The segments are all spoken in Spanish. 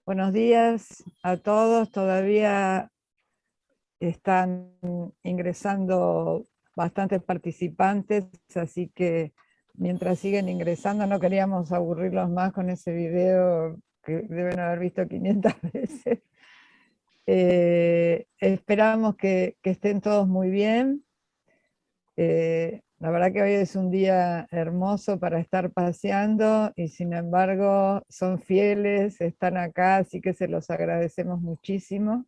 Buenos días a todos. Todavía están ingresando bastantes participantes, así que mientras siguen ingresando no queríamos aburrirlos más con ese video que deben haber visto 500 veces. Esperamos que estén todos muy bien. La verdad que hoy es un día hermoso para estar paseando y sin embargo son fieles, están acá, así que se los agradecemos muchísimo.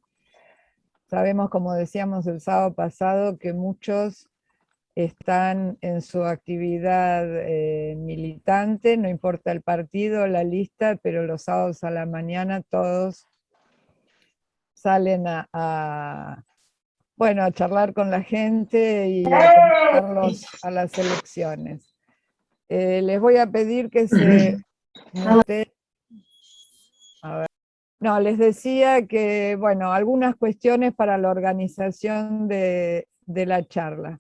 Sabemos, como decíamos el sábado pasado, que muchos están en su actividad militante, no importa el partido, la lista, pero los sábados a la mañana todos salen bueno, a charlar con la gente y a acompañarlos a las elecciones. Les voy a pedir que se muteen. A ver. No, les decía que, bueno, algunas cuestiones para la organización de la charla.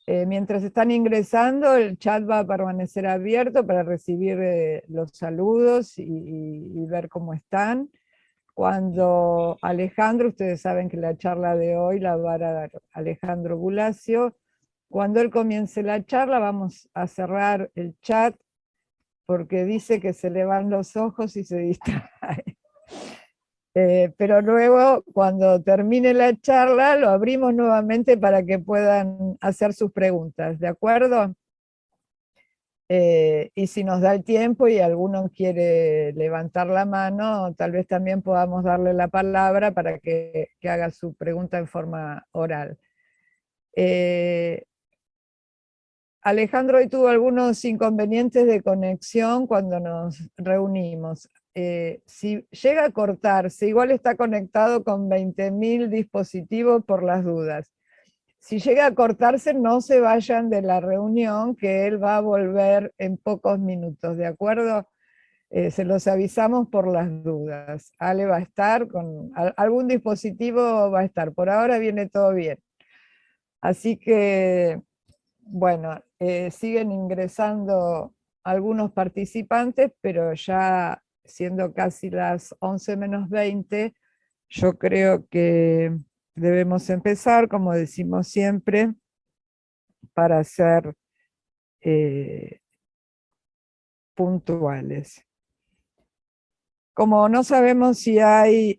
Mientras están ingresando, el chat va a permanecer abierto para recibir los saludos y ver cómo están. Cuando Alejandro, ustedes saben que la charla de hoy la va a dar Alejandro Bulacio, cuando él comience la charla vamos a cerrar el chat porque dice que se le van los ojos y se distrae. Pero luego, cuando termine la charla, lo abrimos nuevamente para que puedan hacer sus preguntas, ¿de acuerdo? Y si nos da el tiempo y alguno quiere levantar la mano, tal vez también podamos darle la palabra para que haga su pregunta en forma oral. Alejandro hoy tuvo algunos inconvenientes de conexión cuando nos reunimos. Si llega a cortarse, igual está conectado con 20.000 dispositivos por las dudas. Si llega a cortarse, no se vayan de la reunión, que él va a volver en pocos minutos, ¿de acuerdo? Se los avisamos por las dudas. Ale va a estar, con algún dispositivo va a estar. Por ahora viene todo bien. Así que, bueno, siguen ingresando algunos participantes, pero ya siendo casi las 11 menos 20, yo creo que debemos empezar, como decimos siempre, para ser puntuales. Como no sabemos si hay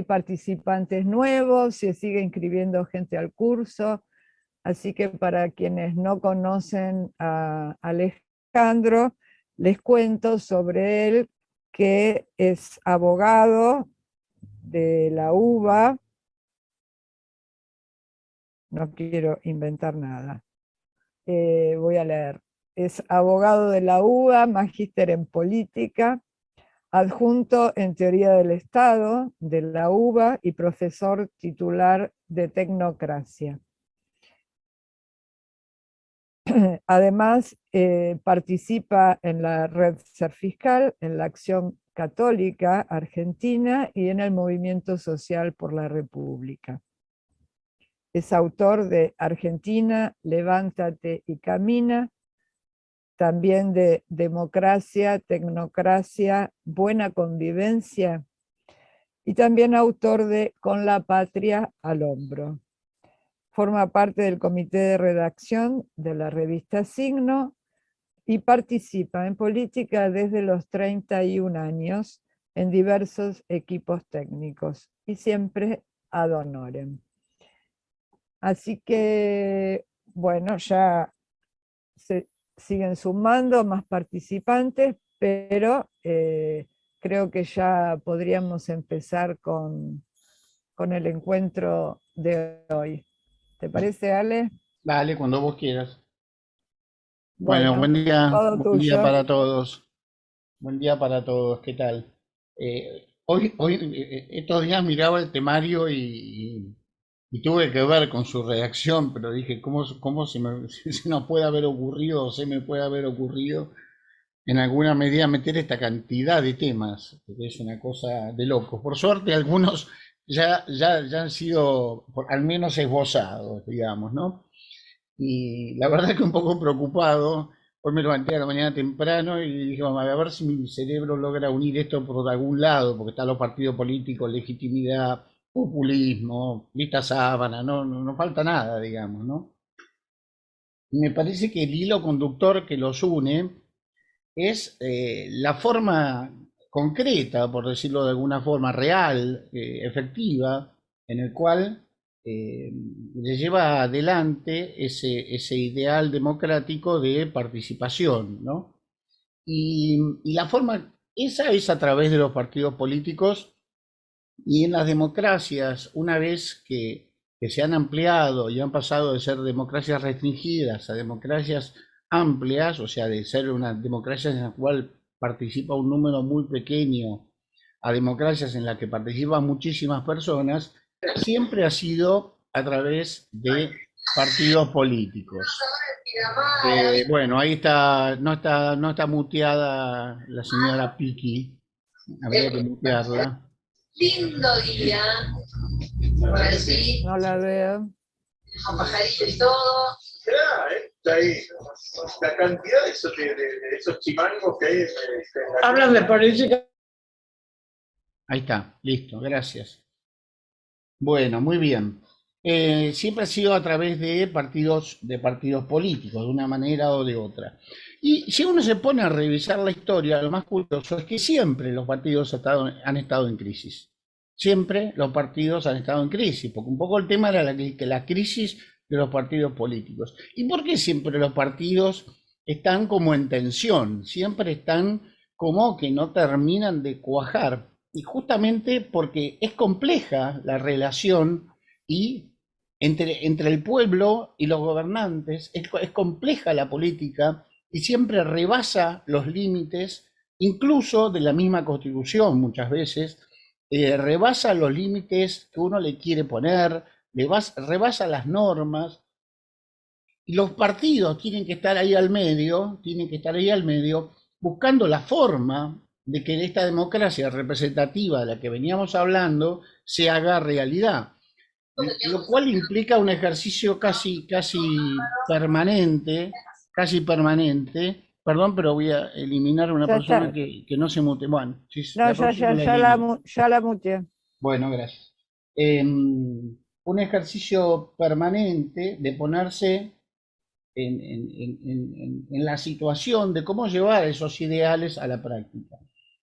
participantes nuevos, si sigue inscribiendo gente al curso, así que para quienes no conocen a Alejandro, les cuento sobre él que es abogado de la UBA, no quiero inventar nada, voy a leer. Es abogado de la UBA, magíster en política, adjunto en teoría del Estado de la UBA y profesor titular de Tecnocracia. Además, participa en la Red Ser Fiscal, en la Acción Católica Argentina y en el Movimiento Social por la República. Es autor de Argentina, Levántate y Camina, también de Democracia, Tecnocracia, Buena Convivencia, y también autor de Con la Patria al Hombro. Forma parte del comité de redacción de la revista Signo y participa en política desde los 31 años en diversos equipos técnicos y siempre ad honorem. Así que, bueno, ya se siguen sumando más participantes, pero creo que ya podríamos empezar con el encuentro de hoy. ¿Te parece, Ale? Dale, cuando vos quieras. Bueno, Bueno, todo buen día tuyo. para todos. Buen día para todos, ¿qué tal? Estos días miraba el temario y tuve que ver con su redacción, pero dije, ¿cómo se nos puede haber ocurrido o se me puede haber ocurrido en alguna medida meter esta cantidad de temas? Porque es una cosa de locos. Por suerte, algunos ya han sido al menos esbozados, digamos, ¿no? Y la verdad que un poco preocupado, Hoy me levanté a la mañana temprano y dije, vamos a ver si mi cerebro logra unir esto por algún lado, porque están los partidos políticos, legitimidad, populismo, lista sábana, no falta nada, digamos, ¿no? Me parece que el hilo conductor que los une es la forma concreta, por decirlo de alguna forma, real, efectiva, en el cual le lleva adelante ese ideal democrático de participación, ¿no? Y la forma, esa es a través de los partidos políticos y en las democracias, una vez que se han ampliado y han pasado de ser democracias restringidas a democracias amplias, o sea, de ser una democracia en la cual participa un número muy pequeño a democracias en las que participan muchísimas personas, siempre ha sido a través de partidos políticos. Bueno, ahí está, no está muteada la señora Piki, habría que mutearla. Lindo día. Ahora sí. No la veo. Con pajarito y todo. Está ahí. La cantidad de esos chimangos que hay. Hablan de política. Ahí está, listo, gracias. Bueno, muy bien. Siempre ha sido a través de partidos políticos, de una manera o de otra. Y si uno se pone a revisar la historia, lo más curioso es que siempre los partidos han estado en crisis. Siempre los partidos han estado en crisis, porque un poco el tema era la crisis de los partidos políticos. ¿Y por qué siempre los partidos están como en tensión? Siempre están como que no terminan de cuajar. Y justamente porque es compleja la relación y entre el pueblo y los gobernantes, es compleja la política y siempre rebasa los límites, incluso de la misma Constitución muchas veces, rebasa los límites que uno le quiere poner, rebasa las normas, y los partidos tienen que estar ahí al medio, buscando la forma de que esta democracia representativa de la que veníamos hablando se haga realidad. Lo cual implica un ejercicio casi permanente, Perdón, pero voy a eliminar a una persona que no se mute. Bueno, si no, ya la muteé. Bueno, gracias. Un ejercicio permanente de ponerse en la situación de cómo llevar esos ideales a la práctica.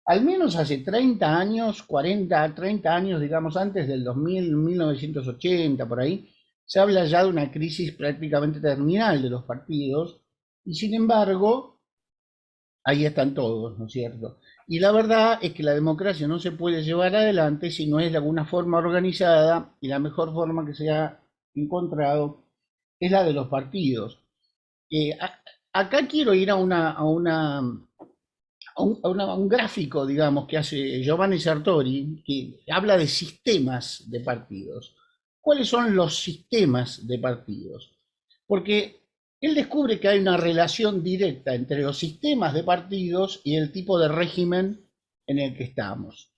Al menos hace 30 años, 30 años, digamos, antes del 2000, 1980, por ahí, se habla ya de una crisis prácticamente terminal de los partidos, y sin embargo, ahí están todos, ¿no es cierto? Y la verdad es que la democracia no se puede llevar adelante si no es de alguna forma organizada, y la mejor forma que se ha encontrado es la de los partidos. Acá quiero ir a un gráfico, digamos, que hace Giovanni Sartori, que habla de sistemas de partidos. ¿Cuáles son los sistemas de partidos? Porque él descubre que hay una relación directa entre los sistemas de partidos y el tipo de régimen en el que estamos.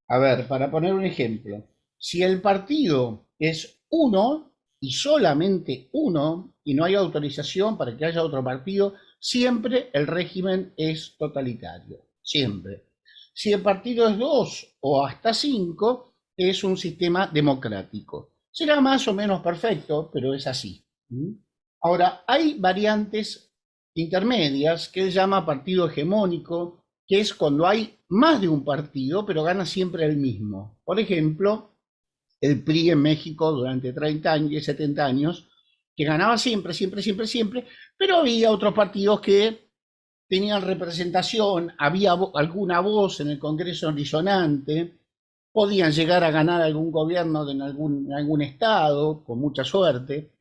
A ver, para poner un ejemplo, si el partido es uno y solamente uno, y no hay autorización para que haya otro partido, siempre el régimen es totalitario, siempre. Si el partido es 2 o hasta 5, es un sistema democrático. Será más o menos perfecto, pero es así. Ahora, hay variantes intermedias que él llama partido hegemónico, que es cuando hay más de un partido, pero gana siempre el mismo. Por ejemplo, el PRI en México durante 30 años, 70 años, que ganaba siempre, pero había otros partidos que tenían representación, había alguna voz en el Congreso disonante, podían llegar a ganar algún gobierno en algún estado, con mucha suerte.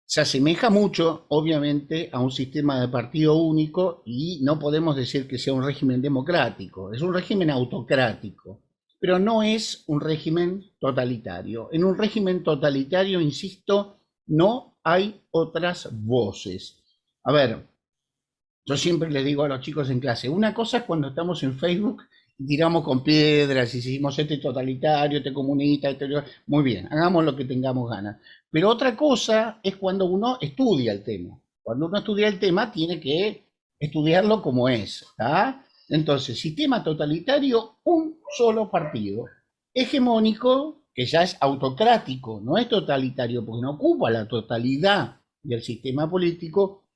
Se asemeja mucho, obviamente, a un sistema de partido único y no podemos decir que sea un régimen democrático, es un régimen autocrático, pero no es un régimen totalitario. En un régimen totalitario, insisto, no hay otras voces. A ver, yo siempre les digo a los chicos en clase, una cosa es cuando estamos en Facebook y tiramos con piedras y decimos este totalitario, este comunista, muy bien, hagamos lo que tengamos ganas. Pero otra cosa es cuando uno estudia el tema. Cuando uno estudia el tema, tiene que estudiarlo como es, ¿tá? Entonces, sistema totalitario, un solo partido. Hegemónico, que ya es autocrático, no es totalitario, porque no ocupa la totalidad del sistema político,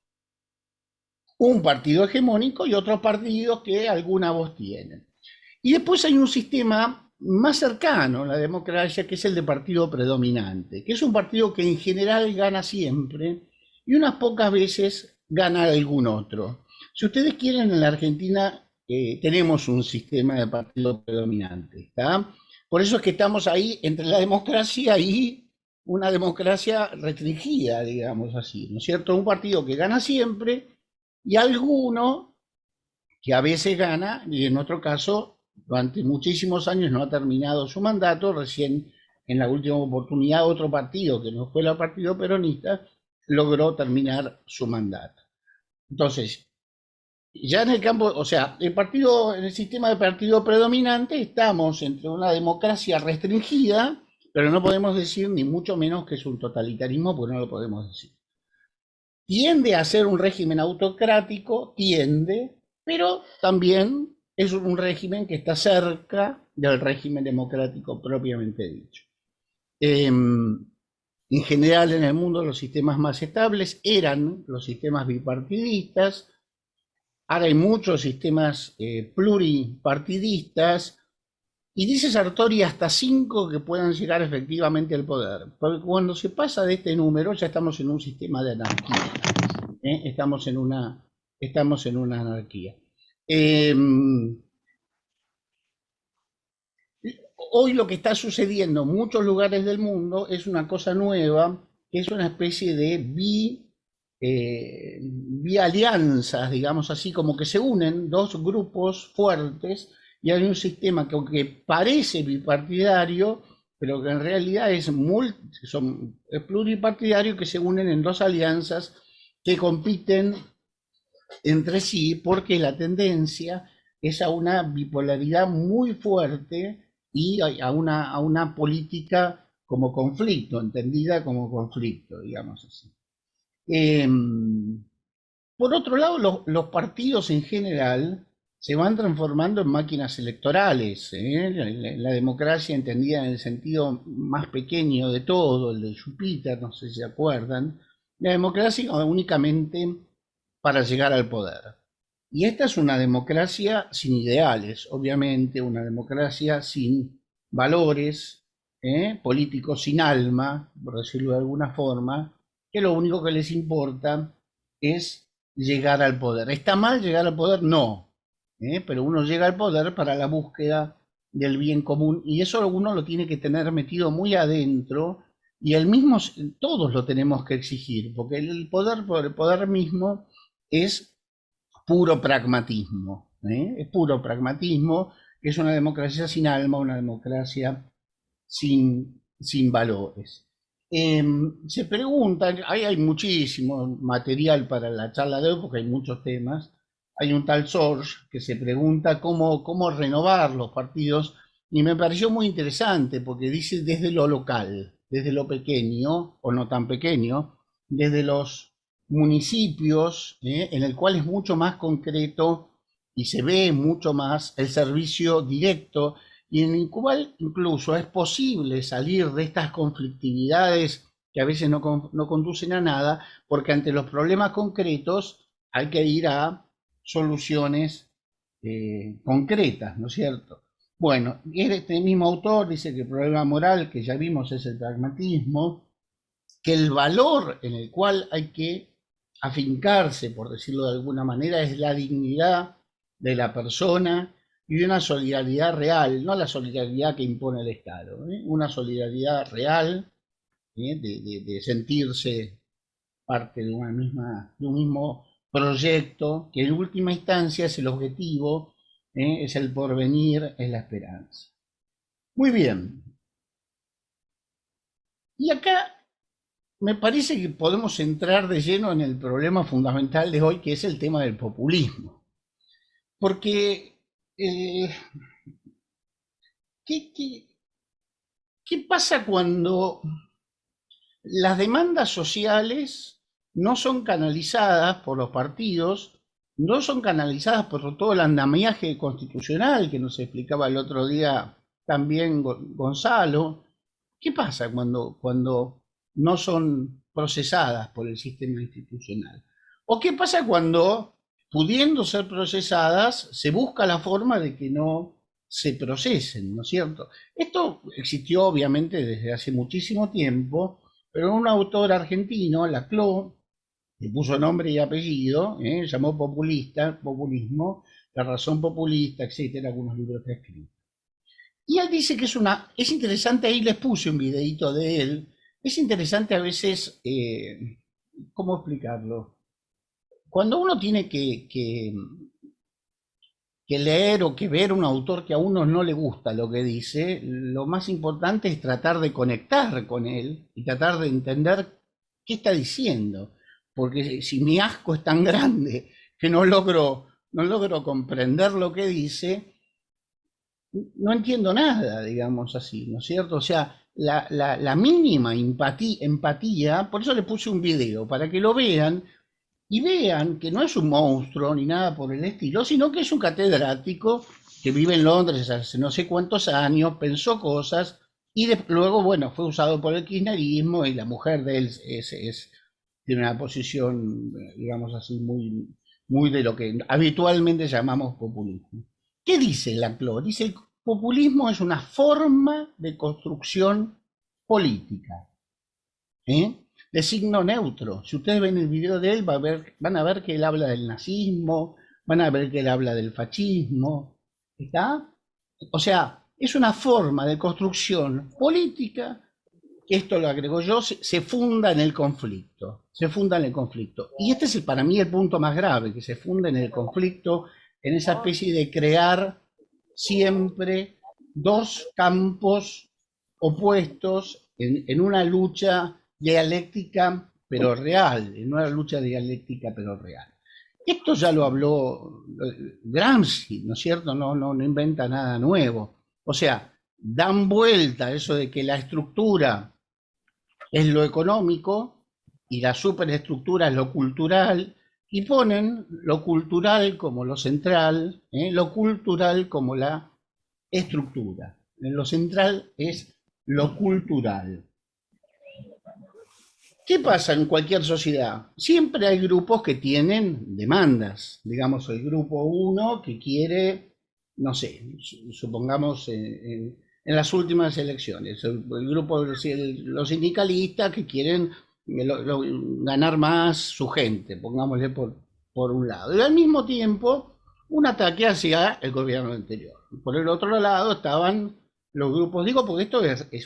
un partido hegemónico y otros partidos que alguna voz tienen. Y después hay un sistema más cercano a la democracia, que es el de partido predominante, que es un partido que en general gana siempre y unas pocas veces gana algún otro. Si ustedes quieren, en la Argentina tenemos un sistema de partido predominante, ¿está? Por eso es que estamos ahí entre la democracia y una democracia restringida, digamos así, ¿no es cierto? Un partido que gana siempre y alguno que a veces gana y en otro caso durante muchísimos años no ha terminado su mandato. Recién en la última oportunidad otro partido que no fue el partido peronista logró terminar su mandato. Entonces, ya en el campo, o sea, en el sistema de partido predominante estamos entre una democracia restringida, pero no podemos decir ni mucho menos que es un totalitarismo, porque no lo podemos decir. Tiende a ser un régimen autocrático, pero también es un régimen que está cerca del régimen democrático propiamente dicho. En general, en el mundo, los sistemas más estables eran los sistemas bipartidistas. Ahora hay muchos sistemas pluripartidistas, y dice Sartori hasta 5 que puedan llegar efectivamente al poder. Porque cuando se pasa de este número ya estamos en un sistema de anarquía. Estamos en una anarquía. Hoy lo que está sucediendo en muchos lugares del mundo es una cosa nueva, que es una especie de alianzas, digamos así, como que se unen dos grupos fuertes y hay un sistema que, aunque parece bipartidario, pero que en realidad es pluripartidario, que se unen en dos alianzas que compiten entre sí, porque la tendencia es a una bipolaridad muy fuerte y a una política como conflicto, entendida como conflicto, digamos así. Por otro lado, los partidos en general se van transformando en máquinas electorales. La democracia, entendida en el sentido más pequeño de todo, el de Júpiter, no sé si se acuerdan, la democracia únicamente para llegar al poder. Y esta es una democracia sin ideales, obviamente, una democracia sin valores, políticos sin alma, por decirlo de alguna forma, que lo único que les importa es llegar al poder. ¿Está mal llegar al poder? No, pero uno llega al poder para la búsqueda del bien común, y eso uno lo tiene que tener metido muy adentro, y todos lo tenemos que exigir, porque el poder mismo es puro pragmatismo, es puro pragmatismo, es una democracia sin alma, una democracia sin valores. Se preguntan, hay muchísimo material para la charla de hoy, porque hay muchos temas. Hay un tal Sorge que se pregunta cómo renovar los partidos, y me pareció muy interesante, porque dice desde lo local, desde lo pequeño, o no tan pequeño, desde los municipios, en el cual es mucho más concreto y se ve mucho más el servicio directo, y en el cual incluso es posible salir de estas conflictividades que a veces no conducen a nada, porque ante los problemas concretos hay que ir a soluciones concretas, ¿no es cierto? Bueno, este mismo autor dice que el problema moral que ya vimos es el pragmatismo, que el valor en el cual hay que afincarse, por decirlo de alguna manera, es la dignidad de la persona y una solidaridad real, no la solidaridad que impone el Estado, una solidaridad real, de sentirse parte de un mismo proyecto, que en última instancia es el objetivo, es el porvenir, es la esperanza. Muy bien. Y acá me parece que podemos entrar de lleno en el problema fundamental de hoy, que es el tema del populismo. Porque, ¿qué pasa cuando las demandas sociales no son canalizadas por los partidos, no son canalizadas por todo el andamiaje constitucional que nos explicaba el otro día también Gonzalo. ¿Qué pasa cuando no son procesadas por el sistema institucional? ¿O qué pasa cuando, pudiendo ser procesadas, se busca la forma de que no se procesen, ¿no es cierto? Esto existió obviamente desde hace muchísimo tiempo, pero un autor argentino, Laclau, le puso nombre y apellido, llamó populismo, la razón populista, etcétera, algunos libros que ha escrito. Y él dice que es interesante, ahí les puse un videito de él, es interesante a veces, ¿cómo explicarlo? Cuando uno tiene que leer o que ver un autor que a uno no le gusta lo que dice, lo más importante es tratar de conectar con él y tratar de entender qué está diciendo. Porque si mi asco es tan grande que no logro comprender lo que dice, no entiendo nada, digamos así, ¿no es cierto? O sea, la mínima empatía, por eso le puse un video, para que lo vean y vean que no es un monstruo ni nada por el estilo, sino que es un catedrático que vive en Londres hace no sé cuántos años, pensó cosas y luego, bueno, fue usado por el kirchnerismo y la mujer de él tiene una posición, digamos así, muy de lo que habitualmente llamamos populismo. ¿Qué dice Laclau? Dice el populismo es una forma de construcción política, de signo neutro. Si ustedes ven el video de él, van a ver que él habla del nazismo, van a ver que él habla del fascismo, ¿está? O sea, es una forma de construcción política, que esto lo agrego yo, se funda en el conflicto, se funda en el conflicto. Y este es para mí el punto más grave, que se funda en el conflicto, en esa especie de crear siempre dos campos opuestos en una lucha dialéctica pero real, en una lucha dialéctica pero real. Esto ya lo habló Gramsci, ¿no es cierto? No inventa nada nuevo. O sea, dan vuelta eso de que la estructura es lo económico y la superestructura es lo cultural, y ponen lo cultural como lo central, lo cultural como la estructura. Lo central es lo cultural. ¿Qué pasa en cualquier sociedad? Siempre hay grupos que tienen demandas. Digamos, el grupo 1 que quiere, no sé, supongamos en las últimas elecciones, el grupo de los sindicalistas que quieren ganar más su gente, pongámosle por un lado. Y al mismo tiempo, un ataque hacia el gobierno anterior. Por el otro lado estaban los grupos, digo porque esto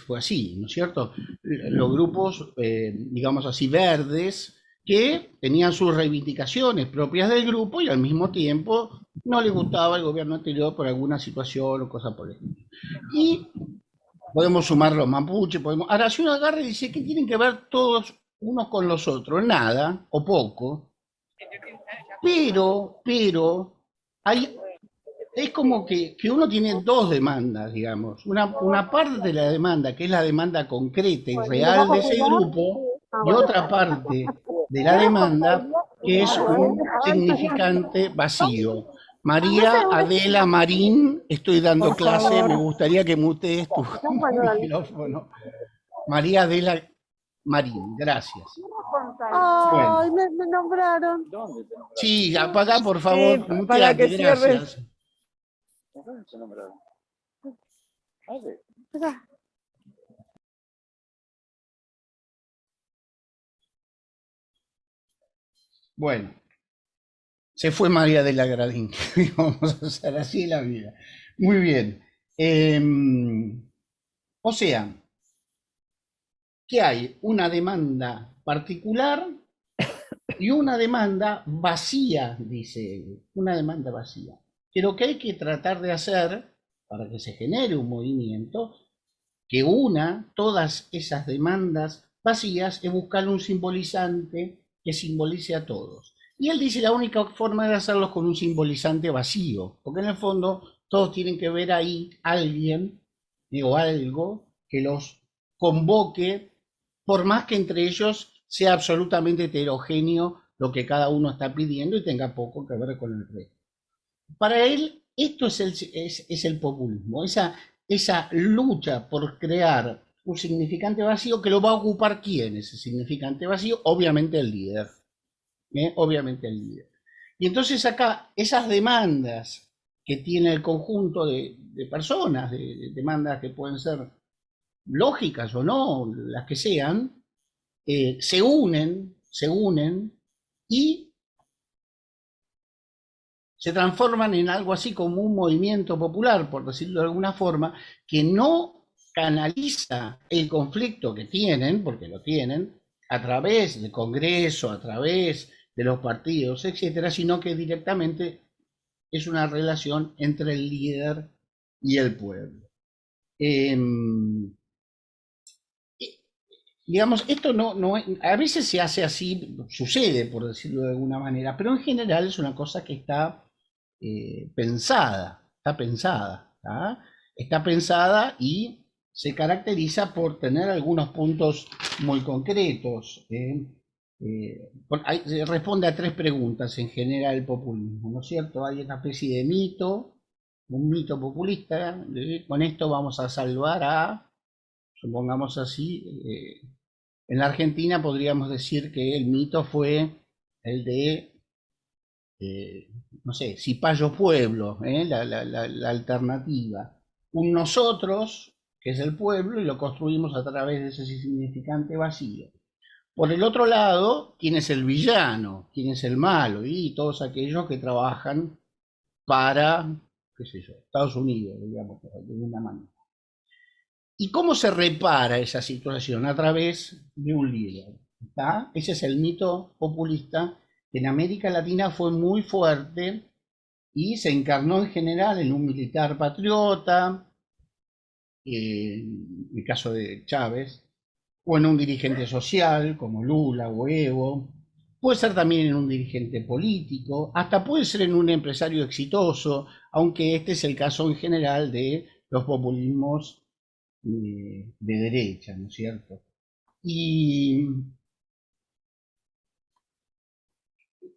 fue así, ¿no es cierto? Los grupos, digamos así, verdes, que tenían sus reivindicaciones propias del grupo y al mismo tiempo no les gustaba el gobierno anterior por alguna situación o cosa por el estilo. Y podemos sumar los mapuches, ahora si uno agarra y dice que tienen que ver todos unos con los otros, nada o poco, pero es como que uno tiene dos demandas, digamos. Una parte de la demanda, que es la demanda concreta y real de ese grupo, y otra parte de la demanda, que es un significante vacío. María Adela Marín, estoy dando clase, me gustaría que mutees tu micrófono. María Adela Marín, gracias. Ay, me nombraron. Sí, apaga por favor, Sí, para que gracias. cierres. Bueno, se fue María de la Gradín. Vamos a hacer así la vida. Muy bien. O sea, que hay una demanda particular y una demanda vacía, dice él, una demanda vacía. Que lo que hay que tratar de hacer para que se genere un movimiento que una todas esas demandas vacías es buscar un simbolizante que simbolice a todos. Y él dice la única forma de hacerlo es con un simbolizante vacío, porque en el fondo todos tienen que ver ahí alguien o algo que los convoque, por más que entre ellos sea absolutamente heterogéneo lo que cada uno está pidiendo y tenga poco que ver con el resto. Para él, esto es el populismo, esa lucha por crear un significante vacío que lo va a ocupar ¿quién? Ese significante vacío, obviamente el líder. Obviamente el líder. Y entonces acá, esas demandas que tiene el conjunto de personas, de demandas que pueden ser lógicas o no, las que sean, se unen y se transforman en algo así como un movimiento popular, por decirlo de alguna forma, que no canaliza el conflicto que tienen, porque lo tienen, a través del Congreso, a través de los partidos, etcétera, sino que directamente es una relación entre el líder y el pueblo. Digamos, esto a veces se hace así, sucede, por decirlo de alguna manera, pero en general es una cosa que está pensada, está pensada y se caracteriza por tener algunos puntos muy concretos. Responde a 3 preguntas en general el populismo, ¿no es cierto? Hay una especie de mito, un mito populista, con esto vamos a salvar a, supongamos así, en la Argentina podríamos decir que el mito fue el de no sé, Cipayo Pueblo, la alternativa. Un nosotros, que es el pueblo, y lo construimos a través de ese significante vacío. Por el otro lado, ¿quién es el villano? ¿Quién es el malo? Y todos aquellos que trabajan para, qué sé yo, Estados Unidos, digamos, de una manera. ¿Y cómo se repara esa situación? A través de un líder. ¿Está? Ese es el mito populista que en América Latina fue muy fuerte y se encarnó en general en un militar patriota, en el caso de Chávez, o en un dirigente social como Lula o Evo, puede ser también en un dirigente político, hasta puede ser en un empresario exitoso, aunque este es el caso en general de los populismos de derecha, ¿no es cierto? Y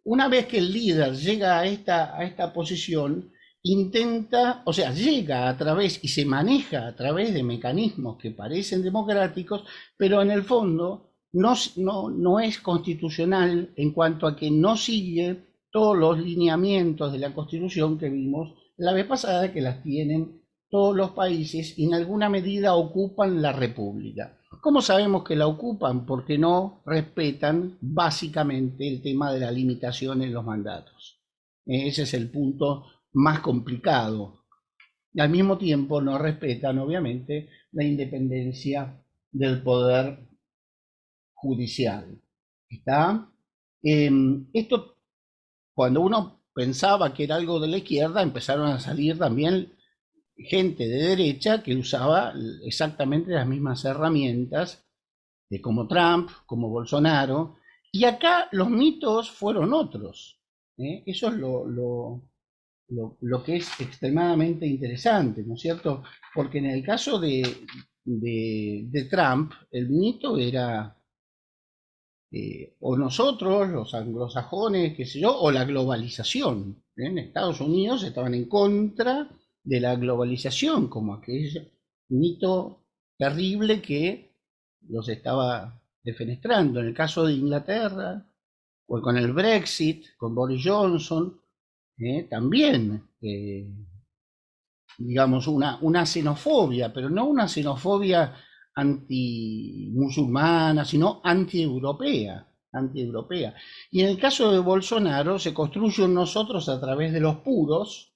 una vez que el líder llega a esta posición, intenta, o sea, llega a través y se maneja a través de mecanismos que parecen democráticos, pero en el fondo no es constitucional en cuanto a que no sigue todos los lineamientos de la Constitución que vimos la vez pasada, que las tienen todos los países y en alguna medida ocupan la República. ¿Cómo sabemos que la ocupan? Porque no respetan básicamente el tema de la limitación en los mandatos. Ese es el punto más complicado. Y al mismo tiempo no respetan, obviamente, la independencia del poder judicial. ¿Está? Esto, cuando uno pensaba que era algo de la izquierda, empezaron a salir también gente de derecha que usaba exactamente las mismas herramientas, como Trump, como Bolsonaro, y acá los mitos fueron otros. Eso es lo que es extremadamente interesante, ¿no es cierto? Porque en el caso de Trump, el mito era o nosotros, los anglosajones, qué sé yo, o la globalización. En Estados Unidos estaban en contra de la globalización, como aquel mito terrible que los estaba defenestrando. En el caso de Inglaterra, o con el Brexit, con Boris Johnson, también, digamos, una xenofobia, pero no una xenofobia anti-musulmana, sino anti-europea. Y en el caso de Bolsonaro se construye un nosotros a través de los puros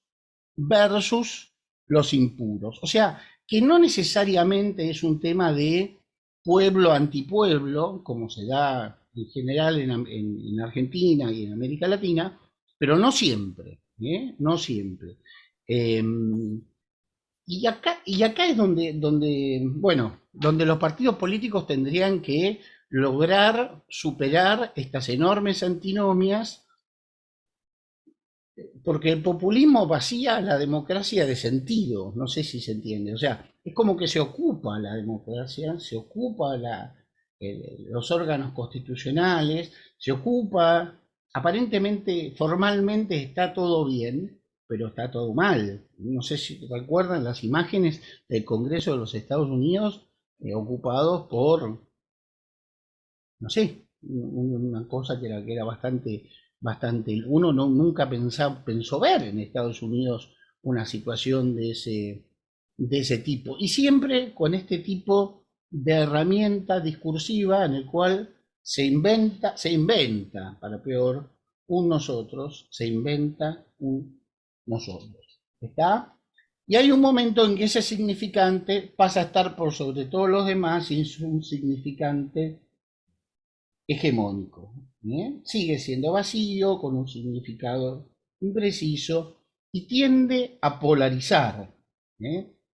versus los impuros. O sea, que no necesariamente es un tema de pueblo antipueblo, como se da en general en Argentina y en América Latina, pero no siempre, no siempre. Y acá es donde los partidos políticos tendrían que lograr superar estas enormes antinomias, porque el populismo vacía la democracia de sentido, no sé si se entiende, o sea, es como que se ocupa la democracia, se ocupa los órganos constitucionales, se ocupa, aparentemente, formalmente está todo bien, pero está todo mal. No sé si recuerdan las imágenes del Congreso de los Estados Unidos ocupados por, no sé, una cosa que era bastante, uno nunca pensó ver en Estados Unidos una situación de ese tipo. Y siempre con este tipo de herramienta discursiva en el cual se inventa, para peor, un nosotros, se inventa un nosotros. ¿Está? Y hay un momento en que ese significante pasa a estar por sobre todos los demás y es un significante hegemónico. Sigue siendo vacío, con un significado impreciso y tiende a polarizar.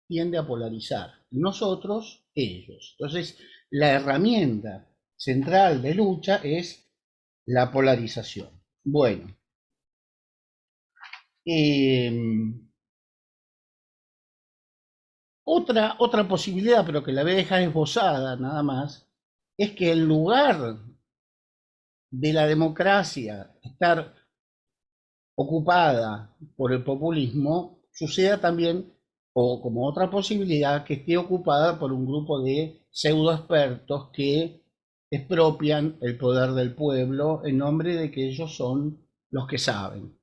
Tiende a polarizar. Nosotros, ellos. Entonces, la herramienta central de lucha es la polarización. Bueno. Otra posibilidad, pero que la voy a dejar esbozada nada más, es que en lugar de la democracia estar ocupada por el populismo, suceda también, o como otra posibilidad, que esté ocupada por un grupo de pseudoexpertos que expropian el poder del pueblo en nombre de que ellos son los que saben.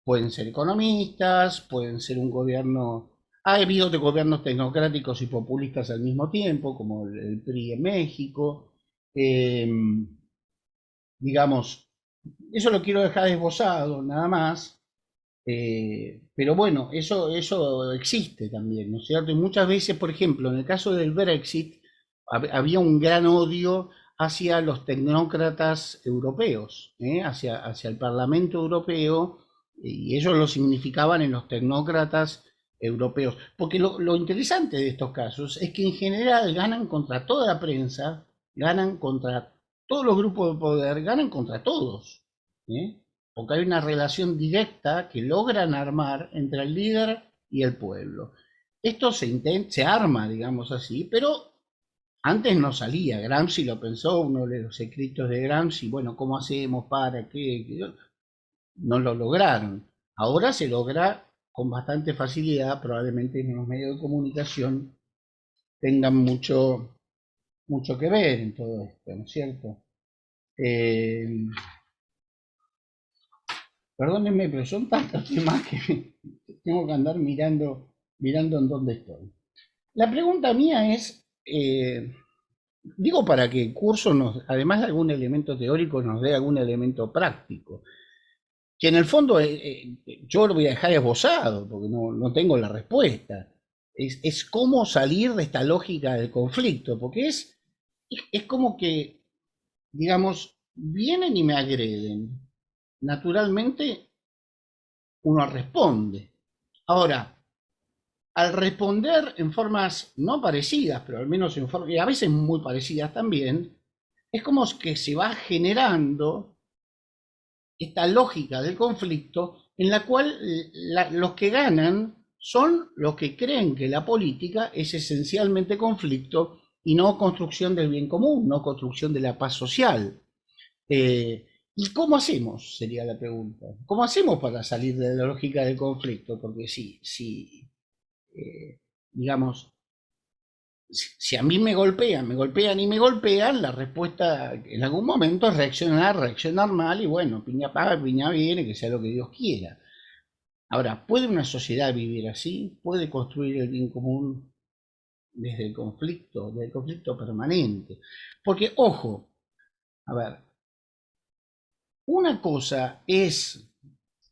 Pueden ser economistas, pueden ser un gobierno... Ha habido de gobiernos tecnocráticos y populistas al mismo tiempo, como el PRI en México. Digamos, eso lo quiero dejar esbozado, nada más. Pero bueno, eso existe también, ¿no es cierto? Y muchas veces, por ejemplo, en el caso del Brexit, había un gran odio hacia los tecnócratas europeos, hacia el Parlamento Europeo, y ellos lo significaban en los tecnócratas europeos. Porque lo interesante de estos casos es que en general ganan contra toda la prensa, ganan contra todos los grupos de poder, ganan contra todos. Porque hay una relación directa que logran armar entre el líder y el pueblo. Esto se arma, digamos así, pero antes no salía. Gramsci lo pensó, uno de los escritos de Gramsci, bueno, ¿cómo hacemos para qué? No lo lograron. Ahora se logra con bastante facilidad, probablemente en los medios de comunicación tengan mucho que ver en todo esto, ¿no es cierto? Perdónenme, pero son tantos temas que tengo que andar mirando en dónde estoy. La pregunta mía es, digo para que el curso además de algún elemento teórico, nos dé algún elemento práctico, que en el fondo yo lo voy a dejar esbozado, porque no tengo la respuesta. Es cómo salir de esta lógica del conflicto, porque es como que, digamos, vienen y me agreden. Naturalmente, uno responde. Ahora, al responder en formas no parecidas, pero al menos en formas, y a veces muy parecidas también, es como que se va generando esta lógica del conflicto en la cual los que ganan son los que creen que la política es esencialmente conflicto y no construcción del bien común, no construcción de la paz social. ¿Y cómo hacemos? Sería la pregunta. ¿Cómo hacemos para salir de la lógica del conflicto? Porque digamos, si a mí me golpean y me golpean, la respuesta en algún momento es reaccionar mal y bueno, piña paga, piña viene, que sea lo que Dios quiera. Ahora, ¿puede una sociedad vivir así? ¿Puede construir el bien común desde el conflicto permanente? Porque, ojo, a ver, una cosa es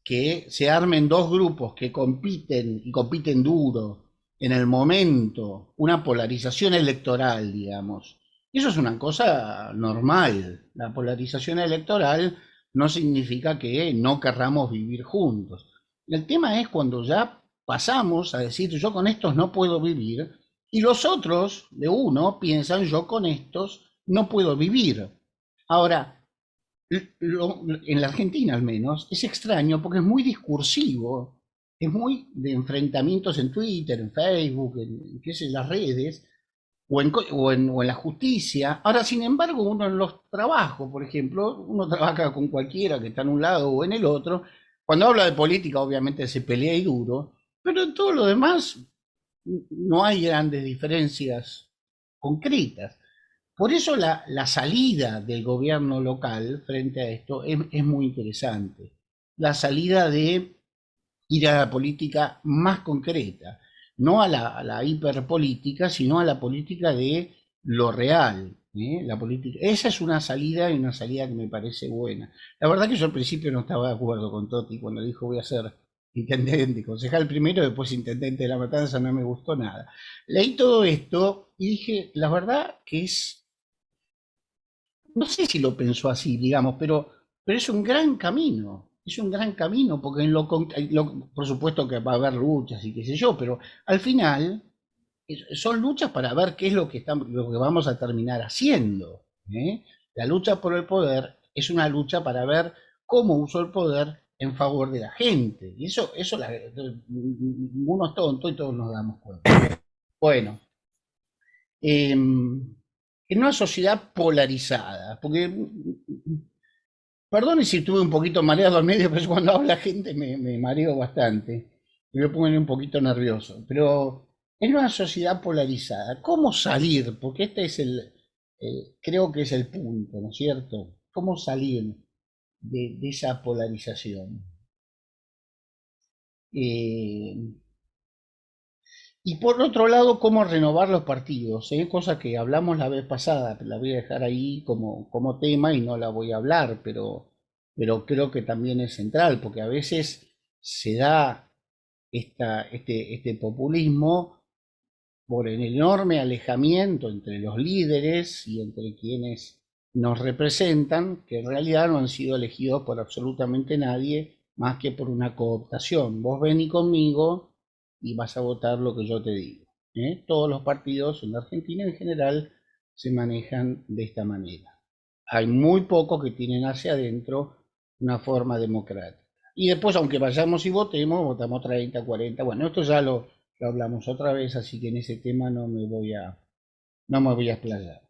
que se armen dos grupos que compiten y compiten duro en el momento, una polarización electoral, digamos. Eso es una cosa normal. La polarización electoral no significa que no querramos vivir juntos. El tema es cuando ya pasamos a decir yo con estos no puedo vivir y los otros de uno piensan yo con estos no puedo vivir. Ahora, en la Argentina al menos, es extraño porque es muy discursivo, es muy de enfrentamientos en Twitter, en Facebook, en las redes, o en la justicia. Ahora, sin embargo, uno en los trabajos, por ejemplo, uno trabaja con cualquiera que está en un lado o en el otro. Cuando habla de política, obviamente se pelea y duro, pero en todo lo demás no hay grandes diferencias concretas. Por eso la salida del gobierno local frente a esto es muy interesante. La salida de ir a la política más concreta, no a la hiperpolítica, sino a la política de lo real. La política. Esa es una salida y una salida que me parece buena. La verdad que yo al principio no estaba de acuerdo con Totti cuando dijo voy a ser intendente, concejal primero, después intendente de La Matanza, no me gustó nada. Leí todo esto y dije, la verdad que es, no sé si lo pensó así, digamos, pero es un gran camino. Es un gran camino, porque por supuesto que va a haber luchas y qué sé yo, pero al final son luchas para ver qué es lo que vamos a terminar haciendo. ¿Eh? La lucha por el poder es una lucha para ver cómo uso el poder en favor de la gente. Y eso ninguno es tonto y todos nos damos cuenta. Bueno, en una sociedad polarizada, porque perdone si estuve un poquito mareado al medio, pero cuando habla gente me mareo bastante y me pone un poquito nervioso. Pero en una sociedad polarizada, ¿cómo salir? Porque este es creo que es el punto, ¿no es cierto? ¿Cómo salir de esa polarización? Eh, y por otro lado, ¿cómo renovar los partidos? Cosa que hablamos la vez pasada, la voy a dejar ahí como tema y no la voy a hablar, pero creo que también es central, porque a veces se da este populismo por el enorme alejamiento entre los líderes y entre quienes nos representan, que en realidad no han sido elegidos por absolutamente nadie más que por una cooptación. Vos vení conmigo y vas a votar lo que yo te digo. Todos los partidos en Argentina en general se manejan de esta manera. Hay muy pocos que tienen hacia adentro una forma democrática. Y después, aunque vayamos y votemos, votamos 30, 40. Bueno, esto ya lo hablamos otra vez, así que en ese tema no me voy a explayar.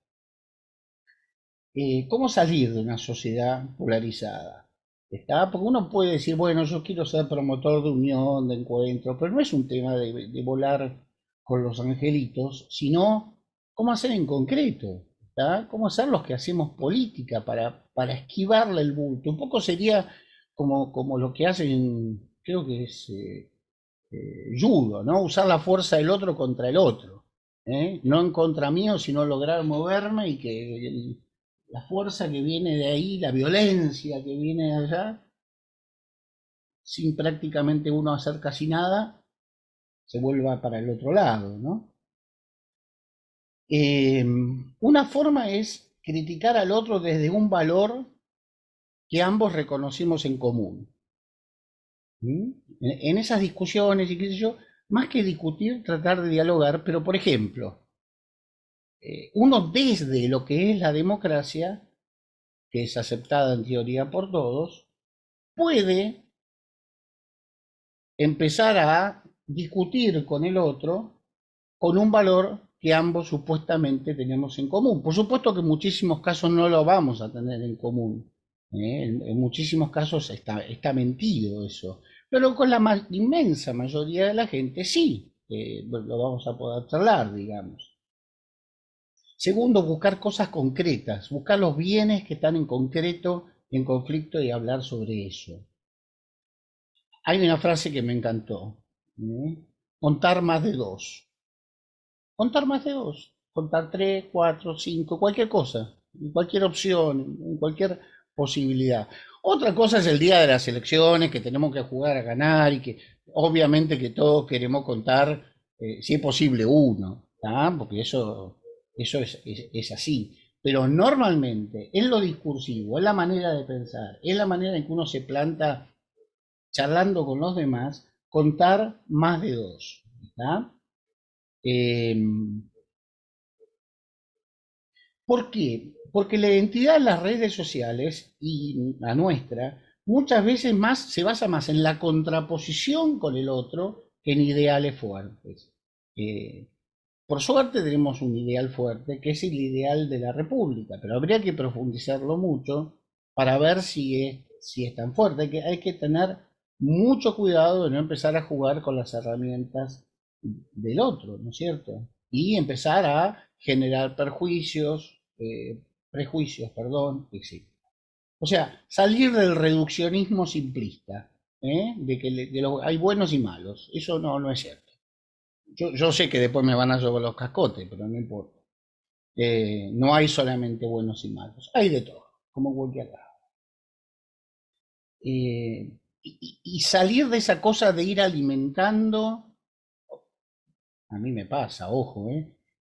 ¿Cómo salir de una sociedad polarizada? Porque uno puede decir, bueno, yo quiero ser promotor de unión, de encuentro, pero no es un tema de volar con los angelitos, sino cómo hacer en concreto, ¿está? Cómo hacer los que hacemos política para esquivarle el bulto. Un poco sería como lo que hacen, creo que es judo, ¿no? Usar la fuerza del otro contra el otro. No en contra mío, sino lograr moverme y que la fuerza que viene de ahí, la violencia que viene de allá, sin prácticamente uno hacer casi nada, se vuelva para el otro lado, ¿no? Una forma es criticar al otro desde un valor que ambos reconocimos en común. En esas discusiones y qué sé yo, más que discutir, tratar de dialogar, pero por ejemplo, uno desde lo que es la democracia, que es aceptada en teoría por todos, puede empezar a discutir con el otro con un valor que ambos supuestamente tenemos en común. Por supuesto que en muchísimos casos no lo vamos a tener en común. En muchísimos casos está mentido eso. Pero con la inmensa mayoría de la gente sí, lo vamos a poder charlar, digamos. Segundo, buscar cosas concretas, buscar los bienes que están en concreto en conflicto y hablar sobre eso. Hay una frase que me encantó. Contar más de dos. Contar más de dos. Contar 3, 4, 5, cualquier cosa. Cualquier opción, cualquier posibilidad. Otra cosa es el día de las elecciones, que tenemos que jugar a ganar y que obviamente que todos queremos contar, si es posible, uno. ¿tá? Porque eso es así. Pero normalmente, en lo discursivo, en la manera de pensar, en la manera en que uno se planta charlando con los demás, contar más de dos. ¿Por qué? Porque la identidad de las redes sociales y la nuestra muchas veces se basa más en la contraposición con el otro que en ideales fuertes. por suerte tenemos un ideal fuerte, que es el ideal de la República, pero habría que profundizarlo mucho para ver si es tan fuerte. Hay que tener mucho cuidado de no empezar a jugar con las herramientas del otro, ¿no es cierto? Y empezar a generar prejuicios, perdón, etc. O sea, salir del reduccionismo simplista, de que hay buenos y malos. Eso no es cierto. Yo sé que después me van a llevar los cascotes, pero no importa. No hay solamente buenos y malos, hay de todo, como cualquier lado. Y salir de esa cosa de ir alimentando, a mí me pasa, ojo,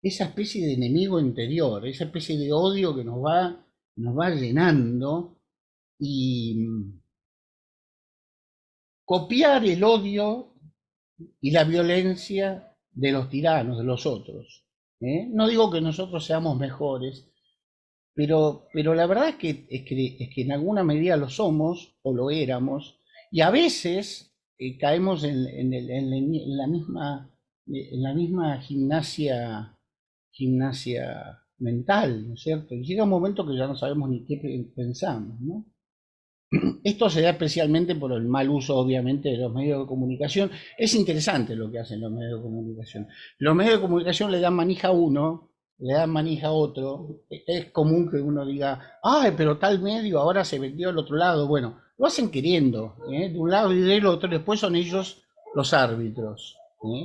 esa especie de enemigo interior, esa especie de odio que nos va llenando, y copiar el odio y la violencia de los tiranos, de los otros. No digo que nosotros seamos mejores, pero la verdad es que en alguna medida lo somos o lo éramos, y a veces caemos en la misma gimnasia mental, ¿no es cierto? Y llega un momento que ya no sabemos ni qué pensamos, ¿no? Esto se da especialmente por el mal uso, obviamente, de los medios de comunicación. Es interesante lo que hacen los medios de comunicación. Los medios de comunicación le dan manija a uno, le dan manija a otro. Es común que uno diga, ay, pero tal medio ahora se vendió al otro lado. Bueno, lo hacen queriendo, de un lado y del otro. Después son ellos los árbitros.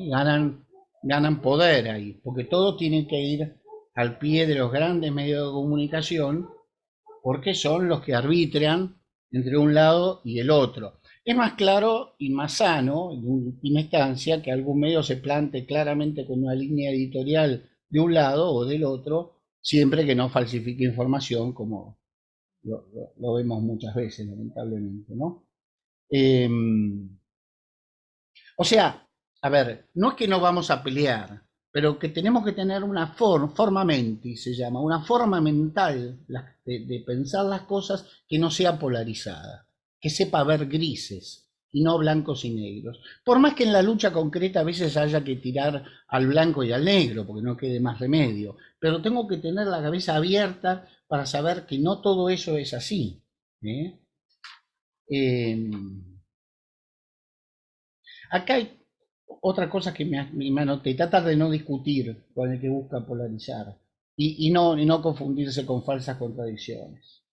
Ganan poder ahí, porque todo tiene que ir al pie de los grandes medios de comunicación, porque son los que arbitran entre un lado y el otro. Es más claro y más sano, en última instancia, que algún medio se plante claramente con una línea editorial de un lado o del otro, siempre que no falsifique información, como lo vemos muchas veces, lamentablemente, ¿no? O sea, a ver, no es que no vamos a pelear, pero que tenemos que tener una forma mentis, se llama, una forma mental de pensar las cosas que no sea polarizada, que sepa ver grises y no blancos y negros. Por más que en la lucha concreta a veces haya que tirar al blanco y al negro, porque no quede más remedio, pero tengo que tener la cabeza abierta para saber que no todo eso es así. Acá hay otra cosa que me anoté: tratar de no discutir con el que busca polarizar y no confundirse con falsas contradicciones.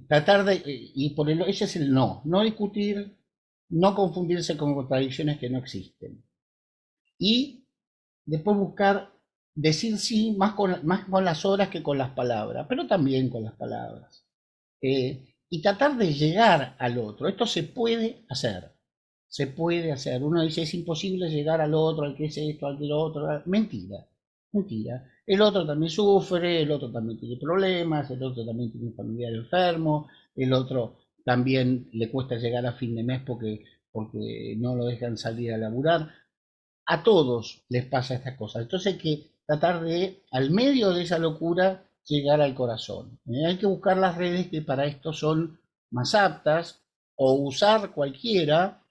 Tratar de, ese es el no discutir, no confundirse con contradicciones que no existen. Y después buscar decir sí más con las obras que con las palabras, pero también con las palabras. Y tratar de llegar al otro. Esto se puede hacer. Se puede hacer. Uno dice, es imposible llegar al otro, al que es esto, al que lo otro. Mentira, mentira. El otro también sufre, el otro también tiene problemas, el otro también tiene un familiar enfermo, el otro también le cuesta llegar a fin de mes porque no lo dejan salir a laburar. A todos les pasa estas cosas. Entonces hay que tratar de, al medio de esa locura, llegar al corazón. Hay que buscar las redes que para esto son más aptas, o usar cualquiera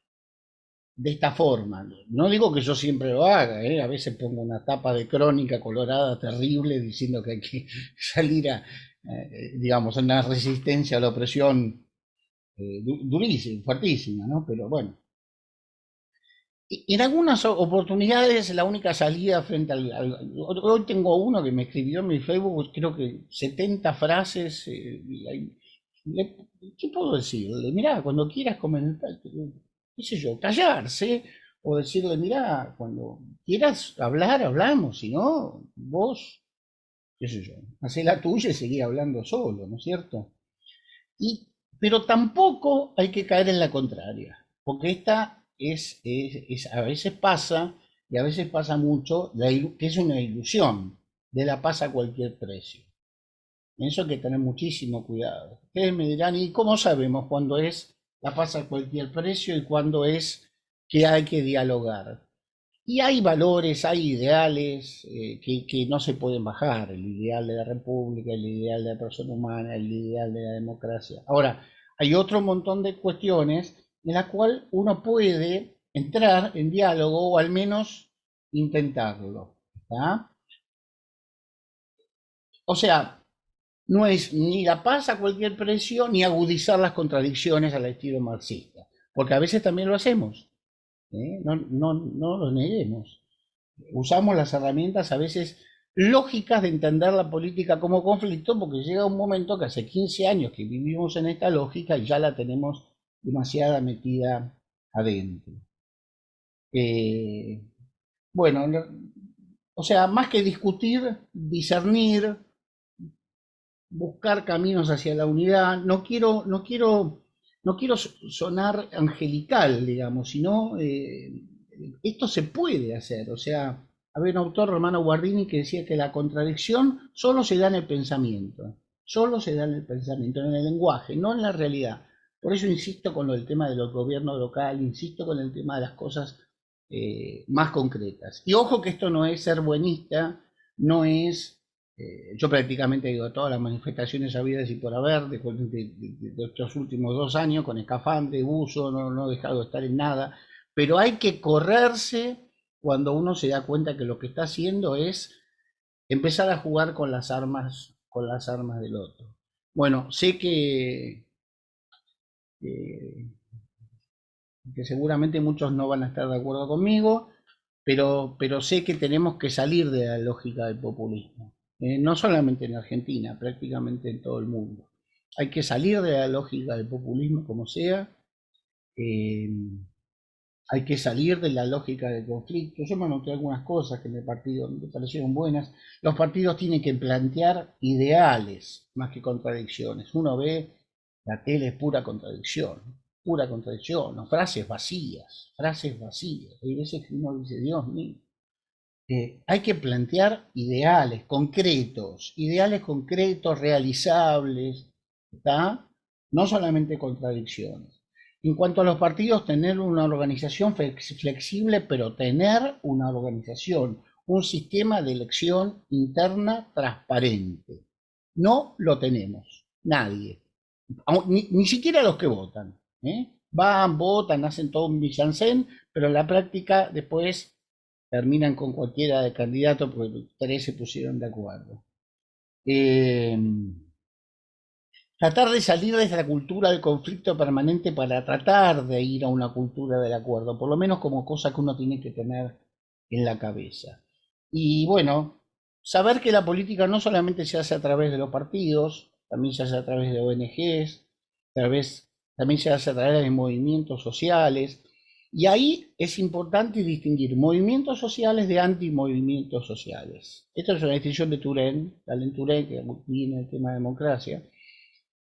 de esta forma. No digo que yo siempre lo haga, a veces pongo una tapa de crónica colorada terrible diciendo que hay que salir a, digamos, a una resistencia a la opresión durísima, fuertísima, ¿no? Pero bueno. En algunas oportunidades la única salida frente hoy tengo uno que me escribió en mi Facebook, creo que 70 frases. ¿Qué puedo decirle? Mirá, cuando quieras comentar, qué sé yo, callarse, o decirle, mirá, cuando quieras hablar, hablamos, si no, vos, qué sé yo, hacé la tuya y seguí hablando solo, ¿no es cierto? Pero tampoco hay que caer en la contraria, porque esta a veces pasa, y a veces pasa mucho, que es una ilusión de la paz a cualquier precio. En eso hay que tener muchísimo cuidado. Ustedes me dirán, ¿y cómo sabemos cuándo es la paz a cualquier precio y cuándo es que hay que dialogar? Y hay valores, hay ideales que no se pueden bajar: el ideal de la república, el ideal de la persona humana, el ideal de la democracia. Ahora, hay otro montón de cuestiones en las cuales uno puede entrar en diálogo, o al menos intentarlo. ¿Está? O sea, no es ni la paz a cualquier precio, ni agudizar las contradicciones al estilo marxista, porque a veces también lo hacemos, ¿eh? No lo neguemos. Usamos las herramientas a veces lógicas de entender la política como conflicto, porque llega un momento que hace 15 años que vivimos en esta lógica y ya la tenemos demasiada metida adentro. Bueno, o sea, más que discutir, discernir, buscar caminos hacia la unidad. No quiero sonar angelical, digamos, sino esto se puede hacer. O sea, había un autor, Romano Guardini, que decía que la contradicción solo se da en el pensamiento, solo se da en el pensamiento, en el lenguaje, no en la realidad. Por eso insisto con el tema de los gobiernos locales, insisto con el tema de las cosas más concretas. Y ojo que esto no es ser buenista, no es... yo prácticamente digo todas las manifestaciones habidas y por haber de estos últimos 2 años, con escafandre, buzo, no he dejado de estar en nada, pero hay que correrse cuando uno se da cuenta que lo que está haciendo es empezar a jugar con las armas del otro. Bueno, sé que seguramente muchos no van a estar de acuerdo conmigo, pero sé que tenemos que salir de la lógica del populismo. No solamente en Argentina, prácticamente en todo el mundo. Hay que salir de la lógica del populismo como sea. Hay que salir de la lógica del conflicto. Yo me anoté algunas cosas que me parecieron buenas. Los partidos tienen que plantear ideales más que contradicciones. Uno ve la tele, es pura contradicción, ¿no? Frases vacías. Hay veces que uno dice, Dios mío. Hay que plantear ideales concretos, realizables, ¿está? No solamente contradicciones. En cuanto a los partidos, tener una organización flexible, pero tener una organización, un sistema de elección interna transparente. No lo tenemos, nadie, ni siquiera los que votan. Van, votan, hacen todo un mise-en-scène, pero en la práctica después terminan con cualquiera de candidato porque los 3 se pusieron de acuerdo. Tratar de salir de esa cultura del conflicto permanente para tratar de ir a una cultura del acuerdo, por lo menos como cosa que uno tiene que tener en la cabeza. Y bueno, saber que la política no solamente se hace a través de los partidos, también se hace a través de ONGs, también se hace a través de movimientos sociales. Y ahí es importante distinguir movimientos sociales de antimovimientos sociales. Esta es una distinción de Turén, Alain Turén, que viene el tema de democracia.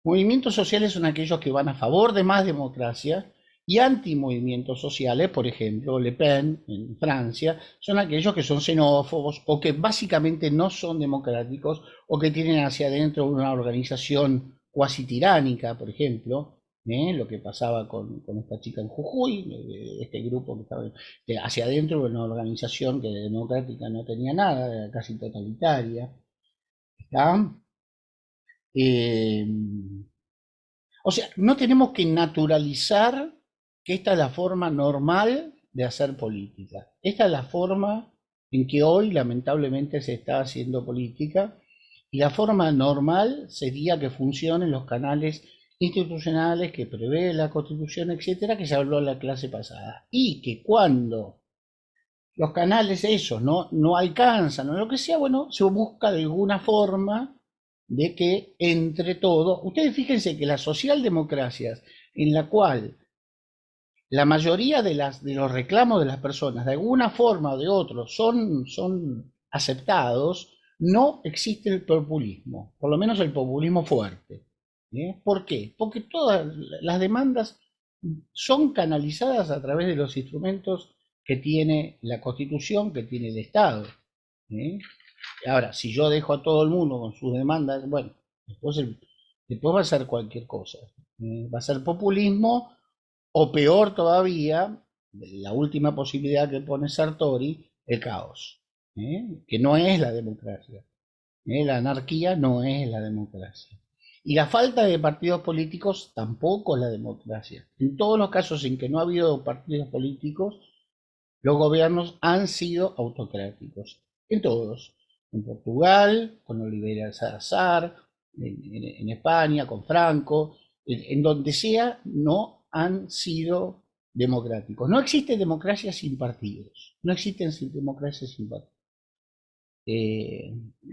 Movimientos sociales son aquellos que van a favor de más democracia y antimovimientos sociales, por ejemplo, Le Pen en Francia, son aquellos que son xenófobos o que básicamente no son democráticos o que tienen hacia adentro una organización cuasi tiránica, por ejemplo. Lo que pasaba con esta chica en Jujuy, este grupo que estaba hacia adentro de una organización que democrática no tenía nada, era casi totalitaria. ¿Está? O sea, no tenemos que naturalizar que esta es la forma normal de hacer política. Esta es la forma en que hoy lamentablemente se está haciendo política, y la forma normal sería que funcionen los canales institucionales que prevé la Constitución, etcétera, que se habló en la clase pasada, y que cuando los canales esos no alcanzan o lo que sea, bueno, se busca de alguna forma de que entre todos, ustedes fíjense que las socialdemocracias en la cual la mayoría de los reclamos de las personas de alguna forma o de otra son aceptados, no existe el populismo, por lo menos el populismo fuerte. ¿Por qué? Porque todas las demandas son canalizadas a través de los instrumentos que tiene la Constitución, que tiene el Estado. Ahora, si yo dejo a todo el mundo con sus demandas, bueno, después va a ser cualquier cosa. Va a ser populismo, o peor todavía, la última posibilidad que pone Sartori, el caos, que no es la democracia. La anarquía no es la democracia. Y la falta de partidos políticos tampoco es la democracia. En todos los casos en que no ha habido partidos políticos, los gobiernos han sido autocráticos, en todos, en Portugal, con Oliveira Salazar, en España, con Franco, en donde sea, no han sido democráticos. No existe democracia sin partidos, no existen democracias sin partidos.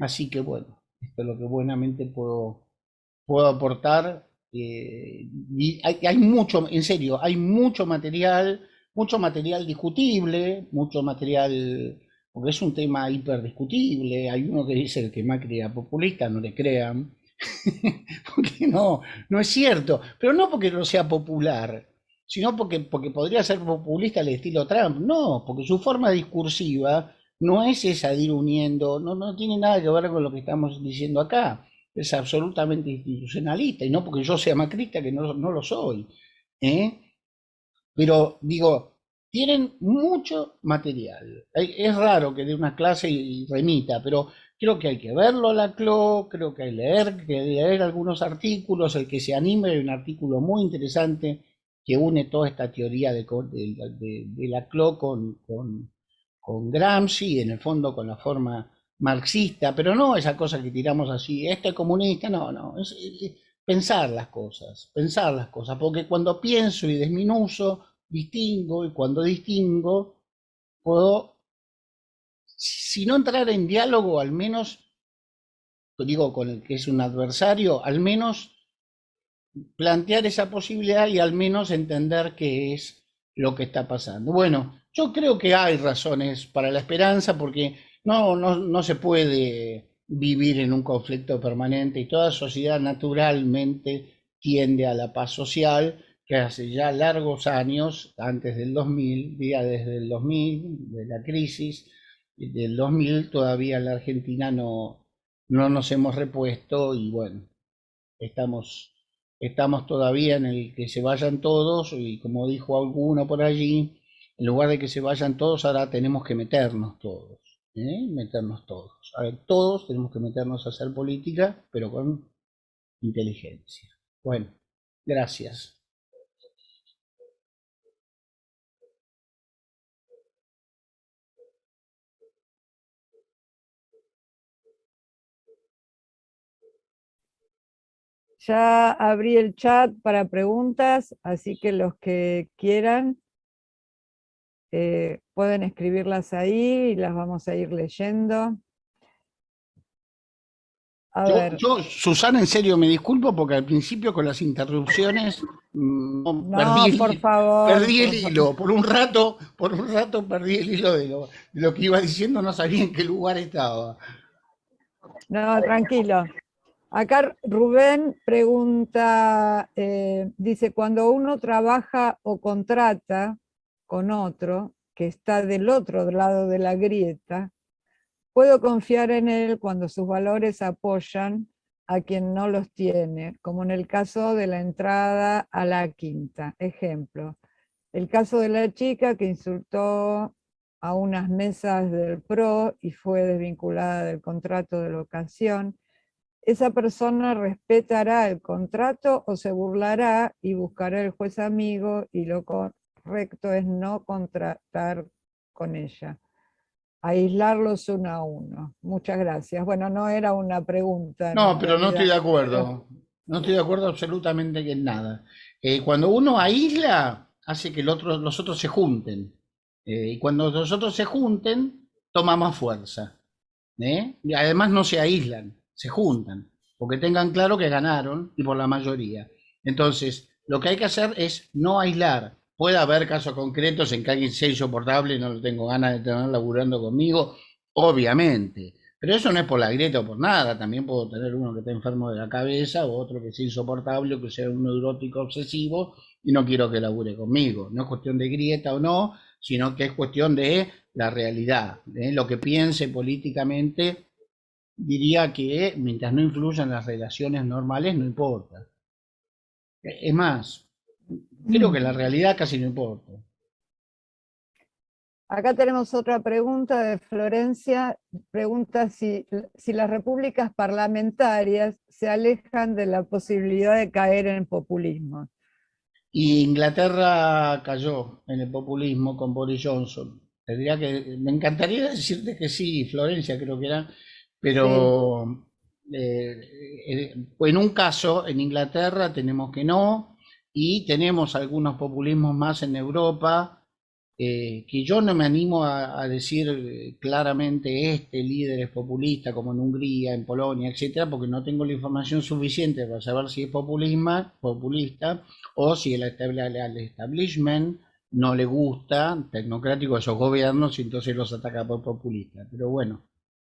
Así que bueno, esto es lo que buenamente puedo aportar. Y hay mucho, en serio, hay mucho material discutible, mucho material, porque es un tema hiperdiscutible. Hay uno que dice que Macri era populista, no le crean, porque no es cierto, pero no porque no sea popular, sino porque podría ser populista al estilo Trump, no, porque su forma discursiva no es esa de ir uniendo, no tiene nada que ver con lo que estamos diciendo acá, es absolutamente institucionalista, y no porque yo sea macrista, que no lo soy, ¿eh? Pero digo, tienen mucho material. Es raro que dé una clase y remita, pero creo que hay que verlo a la CLO, creo que hay que leer algunos artículos. El que se anime, hay un artículo muy interesante que une toda esta teoría de la CLO con Gramsci, en el fondo con la forma marxista, pero no esa cosa que tiramos así, este es comunista, no, es pensar las cosas, porque cuando pienso y desminuzo, distingo, y cuando distingo, puedo, si no entrar en diálogo, al menos, digo, con el que es un adversario, al menos plantear esa posibilidad y al menos entender qué es lo que está pasando. Bueno, yo creo que hay razones para la esperanza porque no se puede vivir en un conflicto permanente y toda sociedad naturalmente tiende a la paz social, que hace ya largos años, antes del 2000, desde el 2000, de la crisis del 2000, todavía en la Argentina no nos hemos repuesto y bueno, estamos todavía en el que se vayan todos, y como dijo alguno por allí, en lugar de que se vayan todos, ahora tenemos que meternos todos, meternos todos. Ahora todos tenemos que meternos a hacer política, pero con inteligencia. Bueno, gracias. Ya abrí el chat para preguntas, así que los que quieran pueden escribirlas ahí y las vamos a ir leyendo. A ver. Yo, Susana, en serio, me disculpo porque al principio con las interrupciones No, perdí, por favor. perdí el hilo. Por un rato perdí el hilo de lo que iba diciendo, no sabía en qué lugar estaba. No, tranquilo. Acá Rubén pregunta, dice, cuando uno trabaja o contrata con otro que está del otro lado de la grieta, ¿puedo confiar en él cuando sus valores apoyan a quien no los tiene? Como en el caso de la entrada a la quinta. Ejemplo, el caso de la chica que insultó a unas mesas del PRO y fue desvinculada del contrato de locación. ¿Esa persona respetará el contrato o se burlará y buscará el juez amigo y lo correcto es no contratar con ella? Aislarlos uno a uno. Muchas gracias. Bueno, no era una pregunta. No, pero no estoy de acuerdo. No estoy de acuerdo absolutamente en nada. Cuando uno aísla, hace que los otros se junten. Y cuando los otros se junten, toma más fuerza. Y además no se aíslan, se juntan, porque tengan claro que ganaron y por la mayoría. Entonces, lo que hay que hacer es no aislar. Puede haber casos concretos en que alguien sea insoportable y no lo tengo ganas de tener laburando conmigo, obviamente. Pero eso no es por la grieta o por nada. También puedo tener uno que esté enfermo de la cabeza o otro que sea insoportable o que sea un neurótico obsesivo y no quiero que labure conmigo. No es cuestión de grieta o no, sino que es cuestión de la realidad. Lo que piense políticamente, diría que mientras no influyan las relaciones normales, no importa. Es más, creo que la realidad casi no importa. Acá tenemos otra pregunta de Florencia. Pregunta si las repúblicas parlamentarias se alejan de la posibilidad de caer en populismo. Y Inglaterra cayó en el populismo con Boris Johnson. Tendría que, me encantaría decirte que sí, Florencia creo que era, pero en un caso, en Inglaterra tenemos que no, y tenemos algunos populismos más en Europa, que yo no me animo a decir claramente este líder es populista, como en Hungría, en Polonia, etcétera, porque no tengo la información suficiente para saber si es populista, o si al establishment no le gusta tecnocrático esos gobiernos y entonces los ataca por populistas. Pero bueno,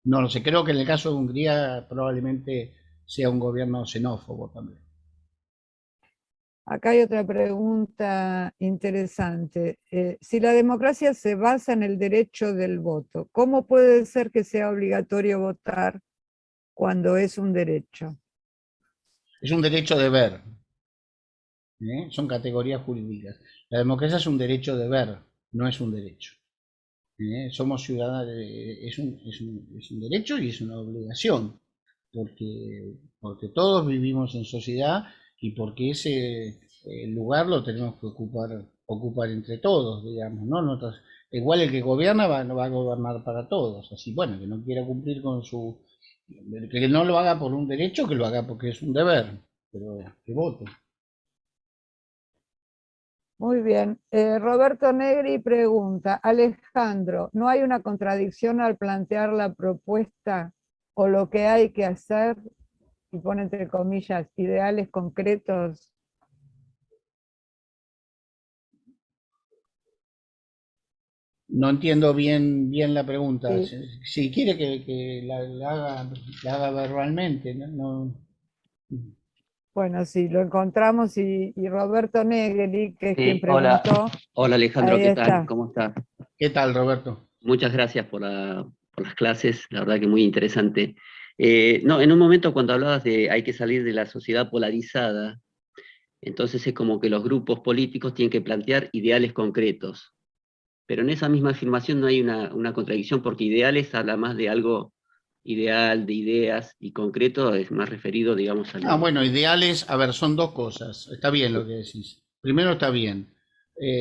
no lo sé. Creo que en el caso de Hungría probablemente sea un gobierno xenófobo también. Acá hay otra pregunta interesante. Si la democracia se basa en el derecho del voto, ¿cómo puede ser que sea obligatorio votar cuando es un derecho? Es un derecho de ver. Son categorías jurídicas. La democracia es un derecho de ver, no es un derecho. Somos ciudadanos, es un derecho y es una obligación, porque todos vivimos en sociedad y porque ese lugar lo tenemos que ocupar entre todos, digamos, ¿no? Igual el que gobierna va a gobernar para todos, así, bueno, que no quiera cumplir con que no lo haga por un derecho, que lo haga porque es un deber, pero que vote. Muy bien. Roberto Negri pregunta, Alejandro, ¿no hay una contradicción al plantear la propuesta o lo que hay que hacer, y pone entre comillas, ideales concretos? No entiendo bien la pregunta. Sí. Si quiere que la haga verbalmente, ¿no? Bueno, sí, lo encontramos y Roberto Negri, que es quien Sí, hola, preguntó, hola Alejandro, ahí ¿qué tal? está. ¿Cómo estás? ¿Qué tal, Roberto? Muchas gracias por las clases, la verdad que muy interesante. No, en un momento cuando hablabas de hay que salir de la sociedad polarizada, entonces es como que los grupos políticos tienen que plantear ideales concretos, pero en esa misma afirmación no hay una contradicción, porque ideales habla más de algo ideal, de ideas, y concreto es más referido, digamos, a lo... Bueno, ideales, a ver, son dos cosas. Está bien lo que decís. Primero, está bien.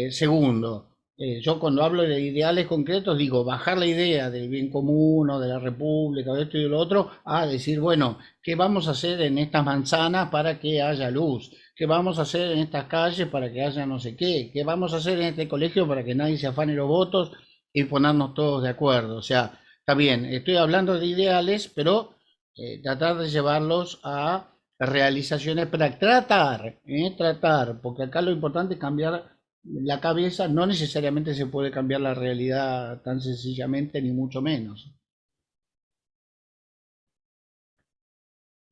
Segundo, yo cuando hablo de ideales concretos digo bajar la idea del bien común o de la república o de esto y de lo otro a decir, bueno, ¿qué vamos a hacer en estas manzanas para que haya luz? ¿Qué vamos a hacer en estas calles para que haya no sé qué? ¿Qué vamos a hacer en este colegio para que nadie se afane los votos y ponernos todos de acuerdo? O sea, está bien, estoy hablando de ideales, pero tratar de llevarlos a realizaciones para tratar, porque acá lo importante es cambiar la cabeza, no necesariamente se puede cambiar la realidad tan sencillamente, ni mucho menos.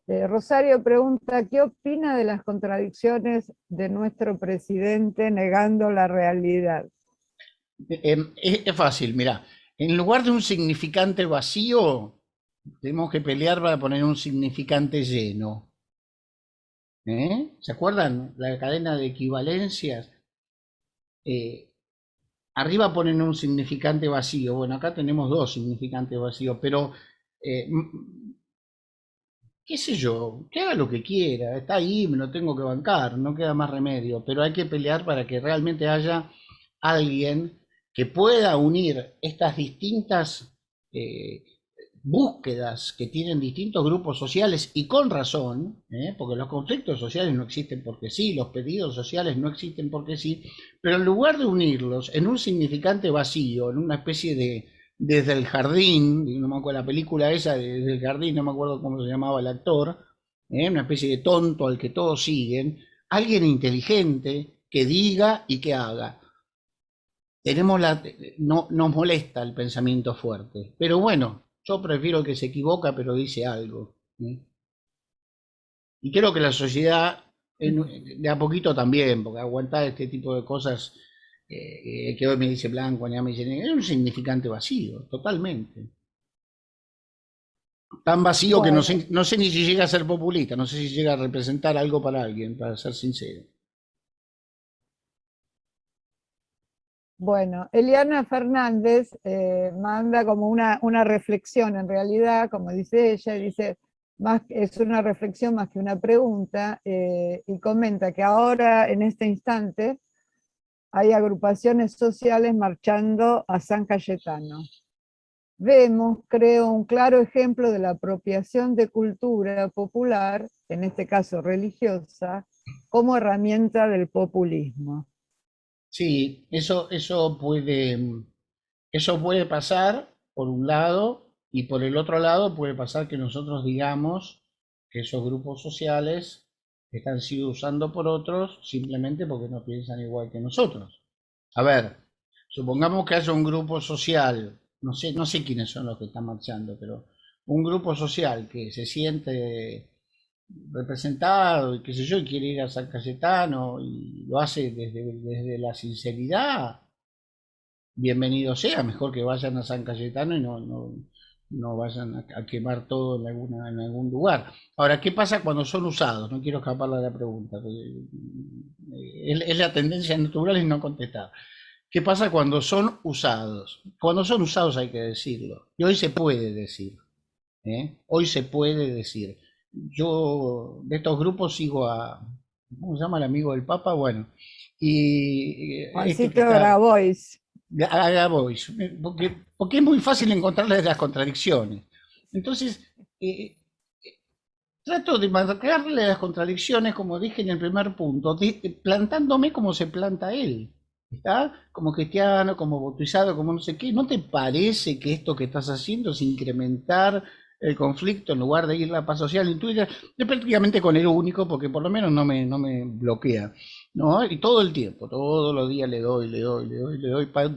Rosario pregunta, ¿qué opina de las contradicciones de nuestro presidente negando la realidad? Es fácil, mira, en lugar de un significante vacío, tenemos que pelear para poner un significante lleno. ¿Se acuerdan? La cadena de equivalencias. Arriba ponen un significante vacío. Bueno, acá tenemos dos significantes vacíos, pero qué sé yo, que haga lo que quiera, está ahí, me lo tengo que bancar, no queda más remedio, pero hay que pelear para que realmente haya alguien que pueda unir estas distintas búsquedas que tienen distintos grupos sociales y con razón, porque los conflictos sociales no existen porque sí, los pedidos sociales no existen porque sí, pero en lugar de unirlos en un significante vacío, en una especie de desde el jardín, no me acuerdo la película esa, desde el jardín, no me acuerdo cómo se llamaba el actor, una especie de tonto al que todos siguen, alguien inteligente que diga y que haga. No nos molesta el pensamiento fuerte, pero bueno, yo prefiero que se equivoca pero dice algo. Y creo que la sociedad de a poquito también, porque aguantar este tipo de cosas que hoy me dice blanco, mañana me dice negro, es un significante vacío, totalmente. Tan vacío que Bueno. no sé ni si llega a ser populista, no sé si llega a representar algo para alguien, para ser sincero. Bueno, Eliana Fernández manda como una reflexión, en realidad, como dice ella, dice, es una reflexión más que una pregunta, y comenta que ahora, en este instante, hay agrupaciones sociales marchando a San Cayetano. Vemos, creo, un claro ejemplo de la apropiación de cultura popular, en este caso religiosa, como herramienta del populismo. Sí, eso puede pasar por un lado, y por el otro lado puede pasar que nosotros digamos que esos grupos sociales están siendo usados por otros simplemente porque no piensan igual que nosotros. A ver, supongamos que haya un grupo social, no sé quiénes son los que están marchando, pero un grupo social que se siente representado y qué sé yo, y quiere ir a San Cayetano y lo hace desde la sinceridad, bienvenido sea, mejor que vayan a San Cayetano y no vayan a quemar todo en algún lugar. Ahora, ¿qué pasa cuando son usados? No quiero escaparle de la pregunta, porque es la tendencia natural y no contestar. ¿Qué pasa cuando son usados? Cuando son usados hay que decirlo, y hoy se puede decir, ¿eh? Hoy se puede decir. Yo de estos grupos sigo ¿cómo se llama el amigo del Papa? Bueno, y Juancito Grabois. Haga Voice, porque es muy fácil encontrarle las contradicciones. Entonces, trato de marcarle las contradicciones, como dije en el primer punto, plantándome como se planta él. ¿Está? Como cristiano, como bautizado, como no sé qué. ¿No te parece que esto que estás haciendo es incrementar el conflicto en lugar de ir a la paz social en Twitter? Yo prácticamente con el único, porque por lo menos no me bloquea, ¿no? Y todo el tiempo, todos los días le doy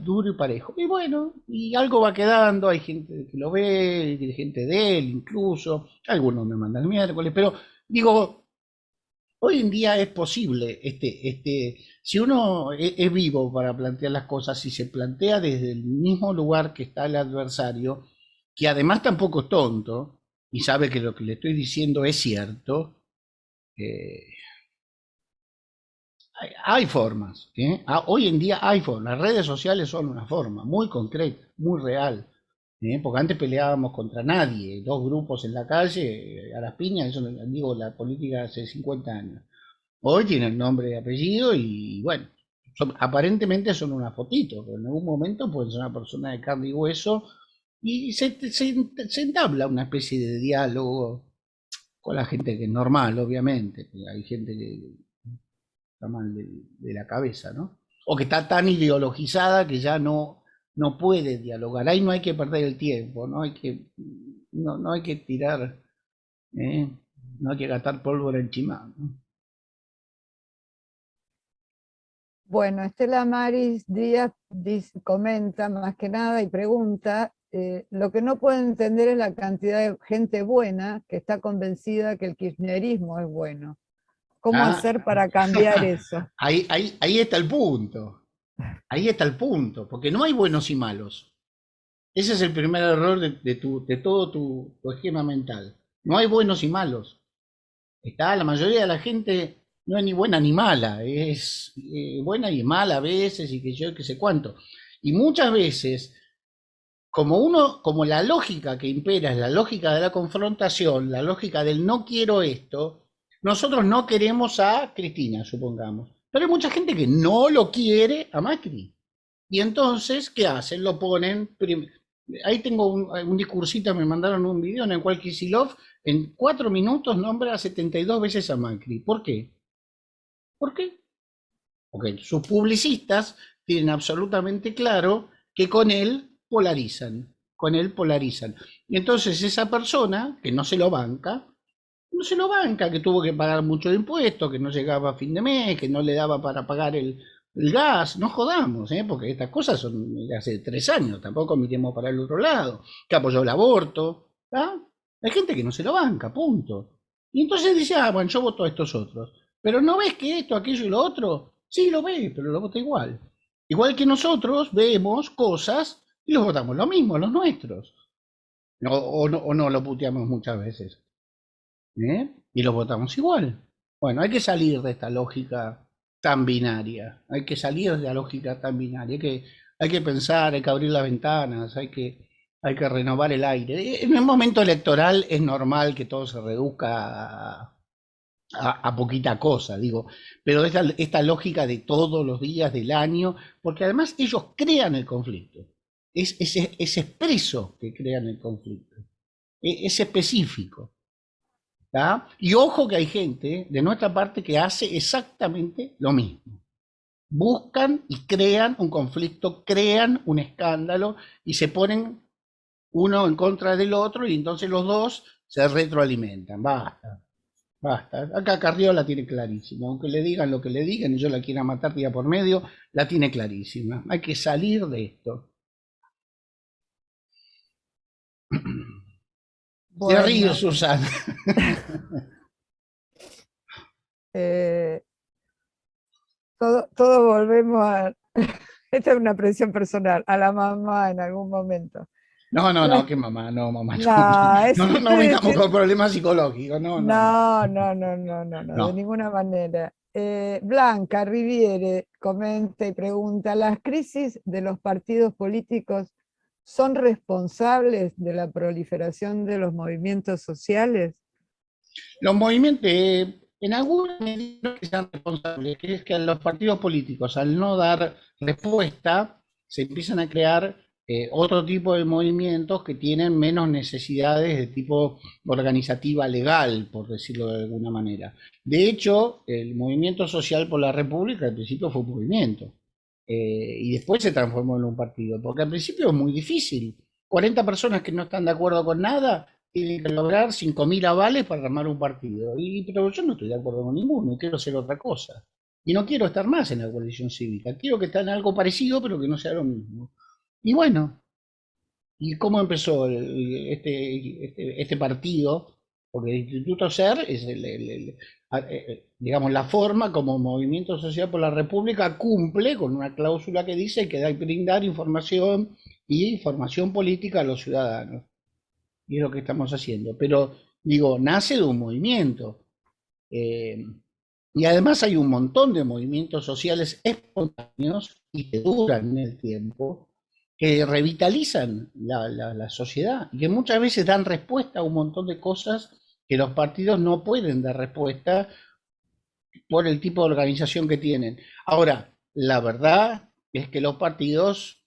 duro y parejo. Y bueno, y algo va quedando, hay gente que lo ve, hay gente de él incluso, algunos me mandan el miércoles, pero digo, hoy en día es posible, si uno es vivo para plantear las cosas, si se plantea desde el mismo lugar que está el adversario, que además tampoco es tonto, y sabe que lo que le estoy diciendo es cierto, hay formas. Hoy en día hay formas. Las redes sociales son una forma muy concreta, muy real. Porque antes peleábamos contra nadie, dos grupos en la calle, a las piñas, eso digo, la política hace 50 años. Hoy tienen nombre y apellido y bueno, aparentemente son una fotito, pero en algún momento pueden ser una persona de carne y hueso y se entabla una especie de diálogo con la gente que es normal, obviamente. Hay gente que está mal de la cabeza, ¿no? O que está tan ideologizada que ya no puede dialogar. Ahí no hay que perder el tiempo, no hay que tirar, no hay que gastar pólvora en chimán, ¿no? Bueno, Estela Maris Díaz comenta más que nada y pregunta, lo que no puedo entender es la cantidad de gente buena que está convencida que el kirchnerismo es bueno. ¿Cómo hacer para cambiar eso? Ahí está el punto. Ahí está el punto, porque no hay buenos y malos. Ese es el primer error de todo tu esquema mental. No hay buenos y malos. La mayoría de la gente no es ni buena ni mala, es buena y mala a veces y que yo qué sé cuánto. Y muchas veces, como la lógica que impera es la lógica de la confrontación, la lógica del no quiero esto, nosotros no queremos a Cristina, supongamos. Pero hay mucha gente que no lo quiere a Macri. Y entonces, ¿qué hacen? Lo ponen. Ahí tengo un discursito, me mandaron un video en el cual Kicillof en 4 minutos nombra 72 veces a Macri. ¿Por qué? ¿Por qué? Porque sus publicistas tienen absolutamente claro que con él polarizan. Con él polarizan. Y entonces esa persona que no se lo banca, que tuvo que pagar mucho impuestos, que no llegaba a fin de mes, que no le daba para pagar el gas, no jodamos, porque estas cosas son de hace 3 años, tampoco miremos para el otro lado, que apoyó el aborto, ¿ah? Hay gente que no se lo banca, punto. Y entonces dice, bueno, yo voto a estos otros, pero ¿no ves que esto, aquello y lo otro? Sí, lo ves, pero lo vota igual. Igual que nosotros vemos cosas y los votamos lo mismo, los nuestros. O no lo puteamos muchas veces. Y los votamos igual. Bueno, hay que salir de esta lógica tan binaria. Hay que salir de la lógica tan binaria. Hay que pensar, hay que abrir las ventanas, hay que renovar el aire. En el momento electoral es normal que todo se reduzca a poquita cosa, digo, pero esta lógica de todos los días del año, porque además ellos crean el conflicto, es expreso que crean el conflicto, es específico. ¿Tá? Y ojo que hay gente de nuestra parte que hace exactamente lo mismo. Buscan y crean un conflicto, crean un escándalo y se ponen uno en contra del otro y entonces los dos se retroalimentan. Basta, basta. Acá Carrió la tiene clarísima. Aunque le digan lo que le digan y yo la quiera matar día por medio, la tiene clarísima. Hay que salir de esto. Bueno. Se ríe Susana. Todo volvemos a... Esta es una presión personal, a la mamá en algún momento. No, que mamá, no, mamá. No ustedes metamos con problemas psicológicos, no. De ninguna manera. Blanca Riviere comenta y pregunta, ¿las crisis de los partidos políticos son responsables de la proliferación de los movimientos sociales? Los movimientos, en alguna medida que sean responsables, que es que a los partidos políticos, al no dar respuesta, se empiezan a crear otro tipo de movimientos que tienen menos necesidades de tipo organizativa legal, por decirlo de alguna manera. De hecho, el Movimiento Social por la República al principio fue un movimiento, y después se transformó en un partido, porque al principio es muy difícil. 40 personas que no están de acuerdo con nada tienen que lograr 5.000 avales para armar un partido. Pero yo no estoy de acuerdo con ninguno, quiero hacer otra cosa. Y no quiero estar más en la coalición cívica, quiero que esté en algo parecido, pero que no sea lo mismo. Y bueno, ¿y cómo empezó este partido? Porque el Instituto SER es digamos, la forma como Movimiento Social por la República cumple con una cláusula que dice que hay que brindar información y formación política a los ciudadanos. Y es lo que estamos haciendo. Pero, digo, nace de un movimiento. Y además hay un montón de movimientos sociales espontáneos y que duran en el tiempo, que revitalizan la sociedad y que muchas veces dan respuesta a un montón de cosas que los partidos no pueden dar respuesta por el tipo de organización que tienen. Ahora, la verdad es que los partidos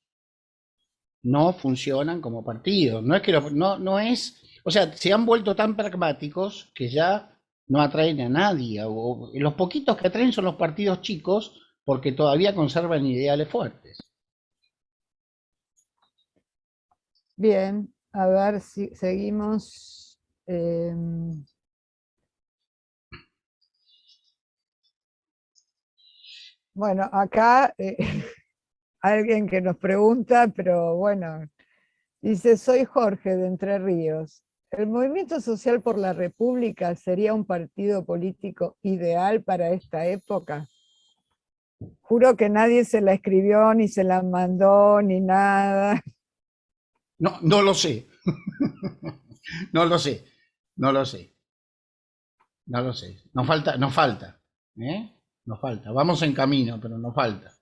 no funcionan como partidos. No es que no es, o sea, se han vuelto tan pragmáticos que ya no atraen a nadie. O los poquitos que atraen son los partidos chicos porque todavía conservan ideales fuertes. Bien, a ver si seguimos. Bueno, acá alguien que nos pregunta, pero bueno, dice, soy Jorge de Entre Ríos. ¿El Movimiento Social por la República sería un partido político ideal para esta época? Juro que nadie se la escribió, ni se la mandó, ni nada. No lo sé. No lo sé. Nos falta. Nos falta. Vamos en camino, pero nos falta.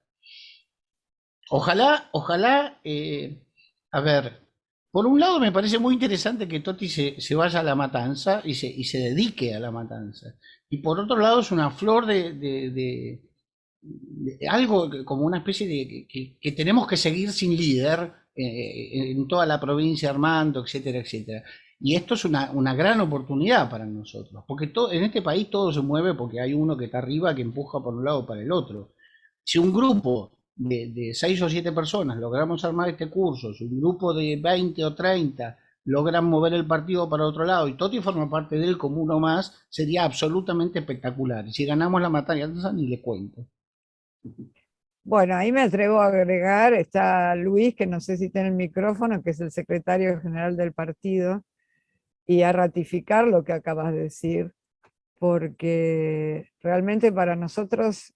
Ojalá, a ver, por un lado me parece muy interesante que Totti se vaya a la matanza y se dedique a la matanza. Y por otro lado es una flor de algo como una especie de que tenemos que seguir sin líder en toda la provincia armando, etcétera, etcétera. Y esto es una gran oportunidad para nosotros, porque en este país todo se mueve porque hay uno que está arriba que empuja por un lado o para el otro. Si un grupo de 6 o 7 personas logramos armar este curso, si un grupo de 20 o 30 logran mover el partido para otro lado y Totti forma parte de él como uno más, sería absolutamente espectacular. Y si ganamos la matanza, ni le cuento. Bueno, ahí me atrevo a agregar, está Luis, que no sé si tiene el micrófono, que es el secretario general del partido, y a ratificar lo que acabas de decir, porque realmente para nosotros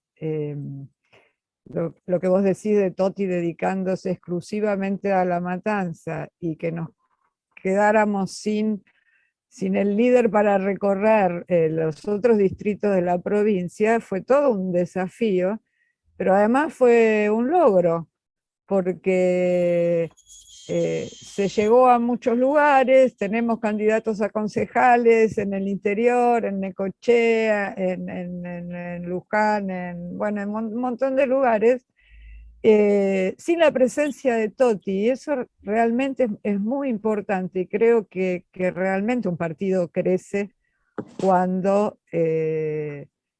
lo que vos decís de Totti dedicándose exclusivamente a la matanza y que nos quedáramos sin el líder para recorrer los otros distritos de la provincia, fue todo un desafío, pero además fue un logro, porque se llegó a muchos lugares, tenemos candidatos a concejales en el interior, en Necochea, en Luján, bueno, en un montón de lugares, sin la presencia de Totti, y eso realmente es muy importante, y creo que realmente un partido crece cuando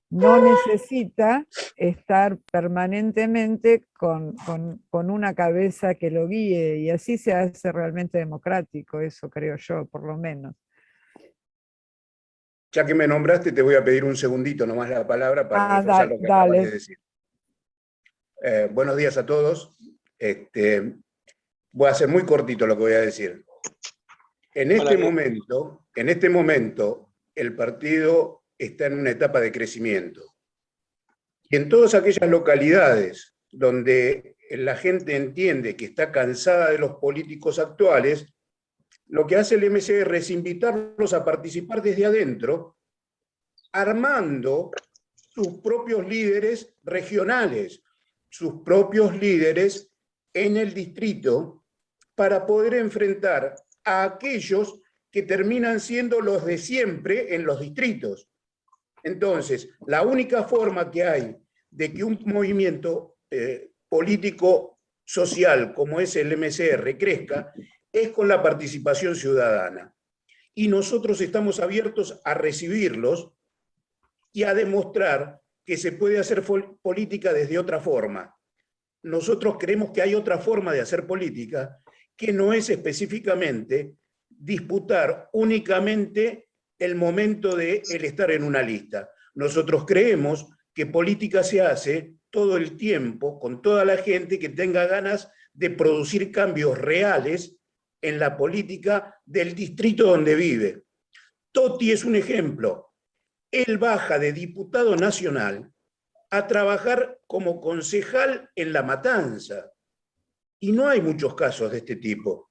no necesita estar permanentemente con una cabeza que lo guíe, y así se hace realmente democrático, eso creo yo, por lo menos. Ya que me nombraste, te voy a pedir un segundito nomás la palabra para reforzar lo que acabas de decir. Buenos días a todos. Voy a hacer muy cortito lo que voy a decir. En este momento, el partido está en una etapa de crecimiento. Y en todas aquellas localidades donde la gente entiende que está cansada de los políticos actuales, lo que hace el MCR es invitarlos a participar desde adentro, armando sus propios líderes regionales, sus propios líderes en el distrito, para poder enfrentar a aquellos que terminan siendo los de siempre en los distritos. Entonces, la única forma que hay de que un movimiento político social como es el MCR crezca es con la participación ciudadana. Y nosotros estamos abiertos a recibirlos y a demostrar que se puede hacer política desde otra forma. Nosotros creemos que hay otra forma de hacer política que no es específicamente disputar únicamente el momento de el estar en una lista. Nosotros creemos que política se hace todo el tiempo con toda la gente que tenga ganas de producir cambios reales en la política del distrito donde vive. Totti es un ejemplo. Él baja de diputado nacional a trabajar como concejal en La Matanza. Y no hay muchos casos de este tipo.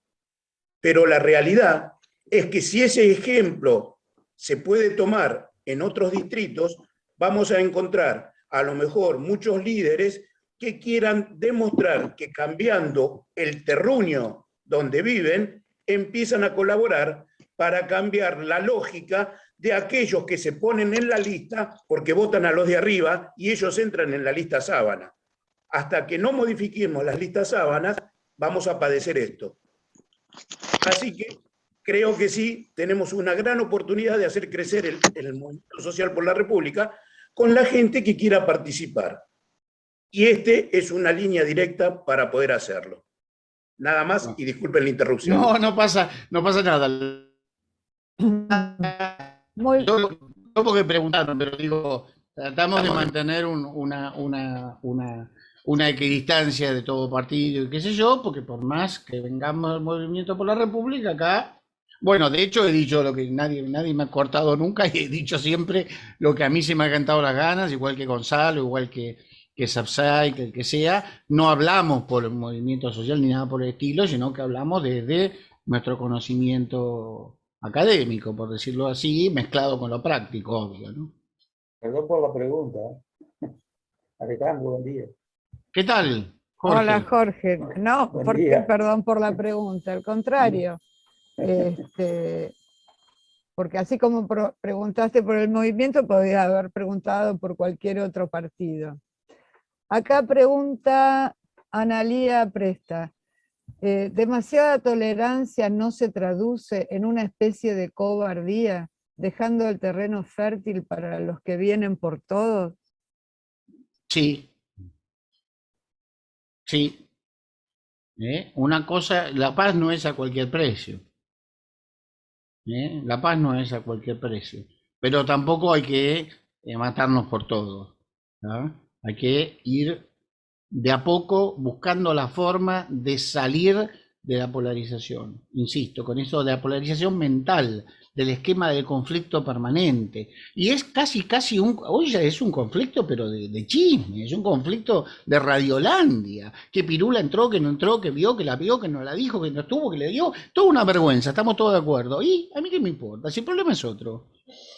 Pero la realidad es que si ese ejemplo se puede tomar en otros distritos, vamos a encontrar a lo mejor muchos líderes que quieran demostrar que cambiando el terruño donde viven, empiezan a colaborar para cambiar la lógica de aquellos que se ponen en la lista porque votan a los de arriba y ellos entran en la lista sábana. Hasta que no modifiquemos las listas sábanas, vamos a padecer esto. Así que creo que sí, tenemos una gran oportunidad de hacer crecer el movimiento social por la República con la gente que quiera participar. Y es una línea directa para poder hacerlo. Nada más, y disculpen la interrupción. No pasa nada. Yo porque preguntaron, pero digo, tratamos de mantener una equidistancia de todo partido y qué sé yo, porque por más que vengamos al movimiento por la República, acá, bueno, de hecho he dicho lo que nadie me ha cortado nunca, y he dicho siempre lo que a mí se me ha cantado las ganas, igual que Gonzalo, igual que Sapsay, que el que sea. No hablamos por el movimiento social ni nada por el estilo, sino que hablamos desde nuestro conocimiento académico, por decirlo así, mezclado con lo práctico, obvio, ¿no? Perdón por la pregunta. Alejandro, buen día. ¿Qué tal, Jorge? Hola, Jorge. No, perdón por la pregunta, al contrario. Porque así como preguntaste por el movimiento, podías haber preguntado por cualquier otro partido. Acá pregunta Analía Presta. ¿Demasiada tolerancia no se traduce en una especie de cobardía, dejando el terreno fértil para los que vienen por todos? Sí. Sí. Una cosa, la paz no es a cualquier precio. La paz no es a cualquier precio. Pero tampoco hay que matarnos por todo, ¿no? Hay que ir de a poco buscando la forma de salir de la polarización. Insisto, con eso de la polarización mental, del esquema del conflicto permanente. Y es casi hoy ya es un conflicto, pero de chisme, es un conflicto de Radiolandia. Que Pirula entró, que no entró, que vio, que la vio, que no la dijo, que no estuvo, que le dio. Toda una vergüenza, estamos todos de acuerdo. Y a mí qué me importa, si el problema es otro.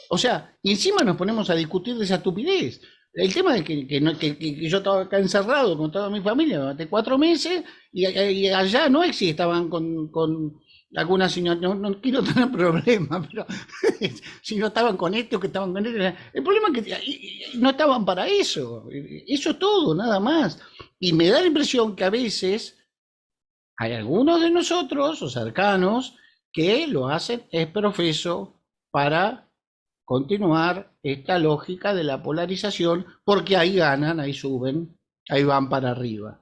O sea, y encima nos ponemos a discutir de esa estupidez. El tema es que yo estaba acá encerrado con toda mi familia durante 4 meses y allá no es si estaban con alguna señora, no quiero tener problemas, pero si no estaban con esto, que estaban con esto. El problema es que no estaban para eso. Eso es todo, nada más. Y me da la impresión que a veces hay algunos de nosotros, o cercanos, que lo hacen es profeso para continuar esta lógica de la polarización, porque ahí ganan, ahí suben, ahí van para arriba.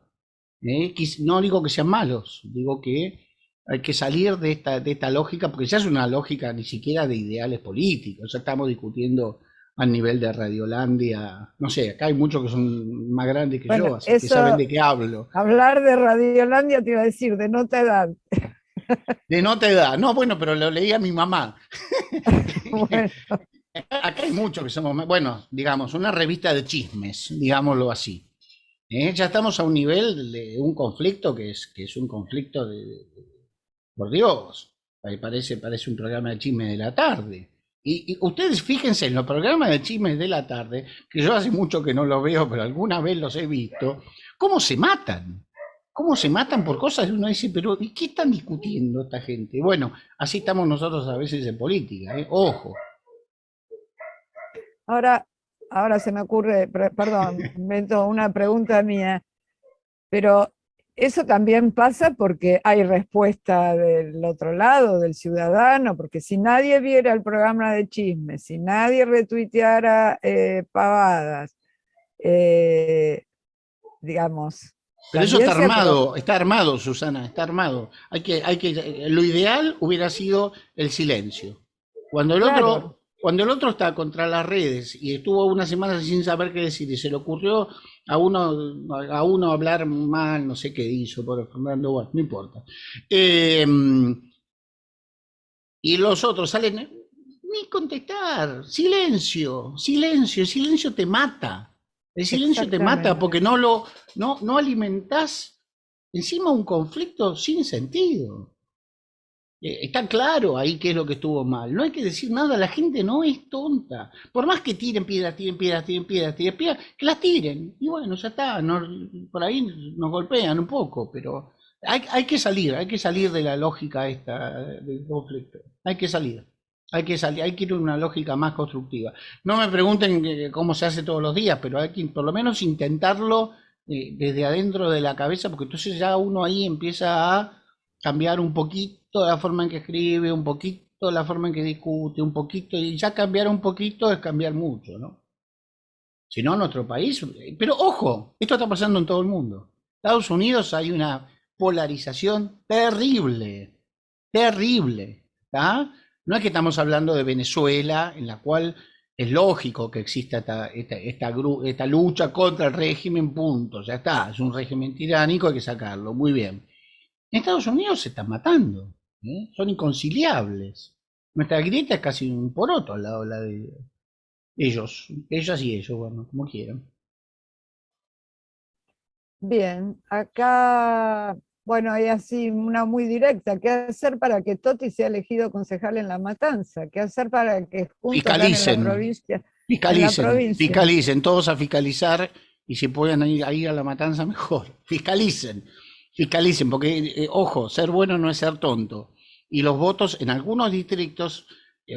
No digo que sean malos, digo que hay que salir de esta lógica, porque ya es una lógica ni siquiera de ideales políticos, ya estamos discutiendo a nivel de Radiolandia, no sé, acá hay muchos que son más grandes que Bueno, yo, así que saben de qué hablo. Hablar de Radiolandia te iba a decir, de nota edad. De no te da, no, bueno, pero lo leía mi mamá. Bueno, Acá hay muchos que somos, bueno, digamos, una revista de chismes, digámoslo así. Ya estamos a un nivel de un conflicto que es un conflicto por Dios, parece un programa de chismes de la tarde. Y ustedes fíjense en los programas de chismes de la tarde, que yo hace mucho que no los veo, pero alguna vez los he visto, cómo se matan. ¿Cómo se matan por cosas que uno dice, pero ¿y qué están discutiendo esta gente? Bueno, así estamos nosotros a veces en política, ojo. ahora se me ocurre, perdón, invento una pregunta mía, pero eso también pasa porque hay respuesta del otro lado, del ciudadano, porque si nadie viera el programa de chismes, si nadie retuiteara pavadas, digamos. Pero eso está armado, Susana, está armado. Lo ideal hubiera sido el silencio. Cuando el otro está contra las redes y estuvo una semana sin saber qué decir y se le ocurrió a uno hablar mal, no sé qué hizo, por Fernando, bueno, no importa. Y los otros salen, ni contestar, silencio te mata. El silencio te mata porque no alimentás encima un conflicto sin sentido. Está claro ahí qué es lo que estuvo mal. No hay que decir nada, la gente no es tonta. Por más que tiren piedras, que las tiren. Y bueno, ya está, por ahí nos golpean un poco, pero hay que salir de la lógica esta del conflicto. Hay que ir a una lógica más constructiva. No me pregunten cómo se hace todos los días, pero hay que por lo menos intentarlo desde adentro de la cabeza, porque entonces ya uno ahí empieza a cambiar un poquito la forma en que escribe, un poquito la forma en que discute, un poquito, y ya cambiar un poquito es cambiar mucho, ¿no? Si no, nuestro país, pero ojo, esto está pasando en todo el mundo. En Estados Unidos hay una polarización terrible, ¿tá? No es que estamos hablando de Venezuela, en la cual es lógico que exista esta lucha contra el régimen, punto, ya está, es un régimen tiránico, hay que sacarlo, muy bien. En Estados Unidos se están matando, son inconciliables. Nuestra grieta es casi un poroto al lado de la de ellos, ellas y ellos, bueno, como quieran. Bien, acá, bueno, hay así una muy directa. ¿Qué hacer para que Totti sea elegido concejal en La Matanza? ¿Qué hacer para que juntos ganen la provincia? Fiscalicen, todos a fiscalizar, y si pueden ir a La Matanza, mejor. Fiscalicen, porque, ojo, ser bueno no es ser tonto. Y los votos en algunos distritos,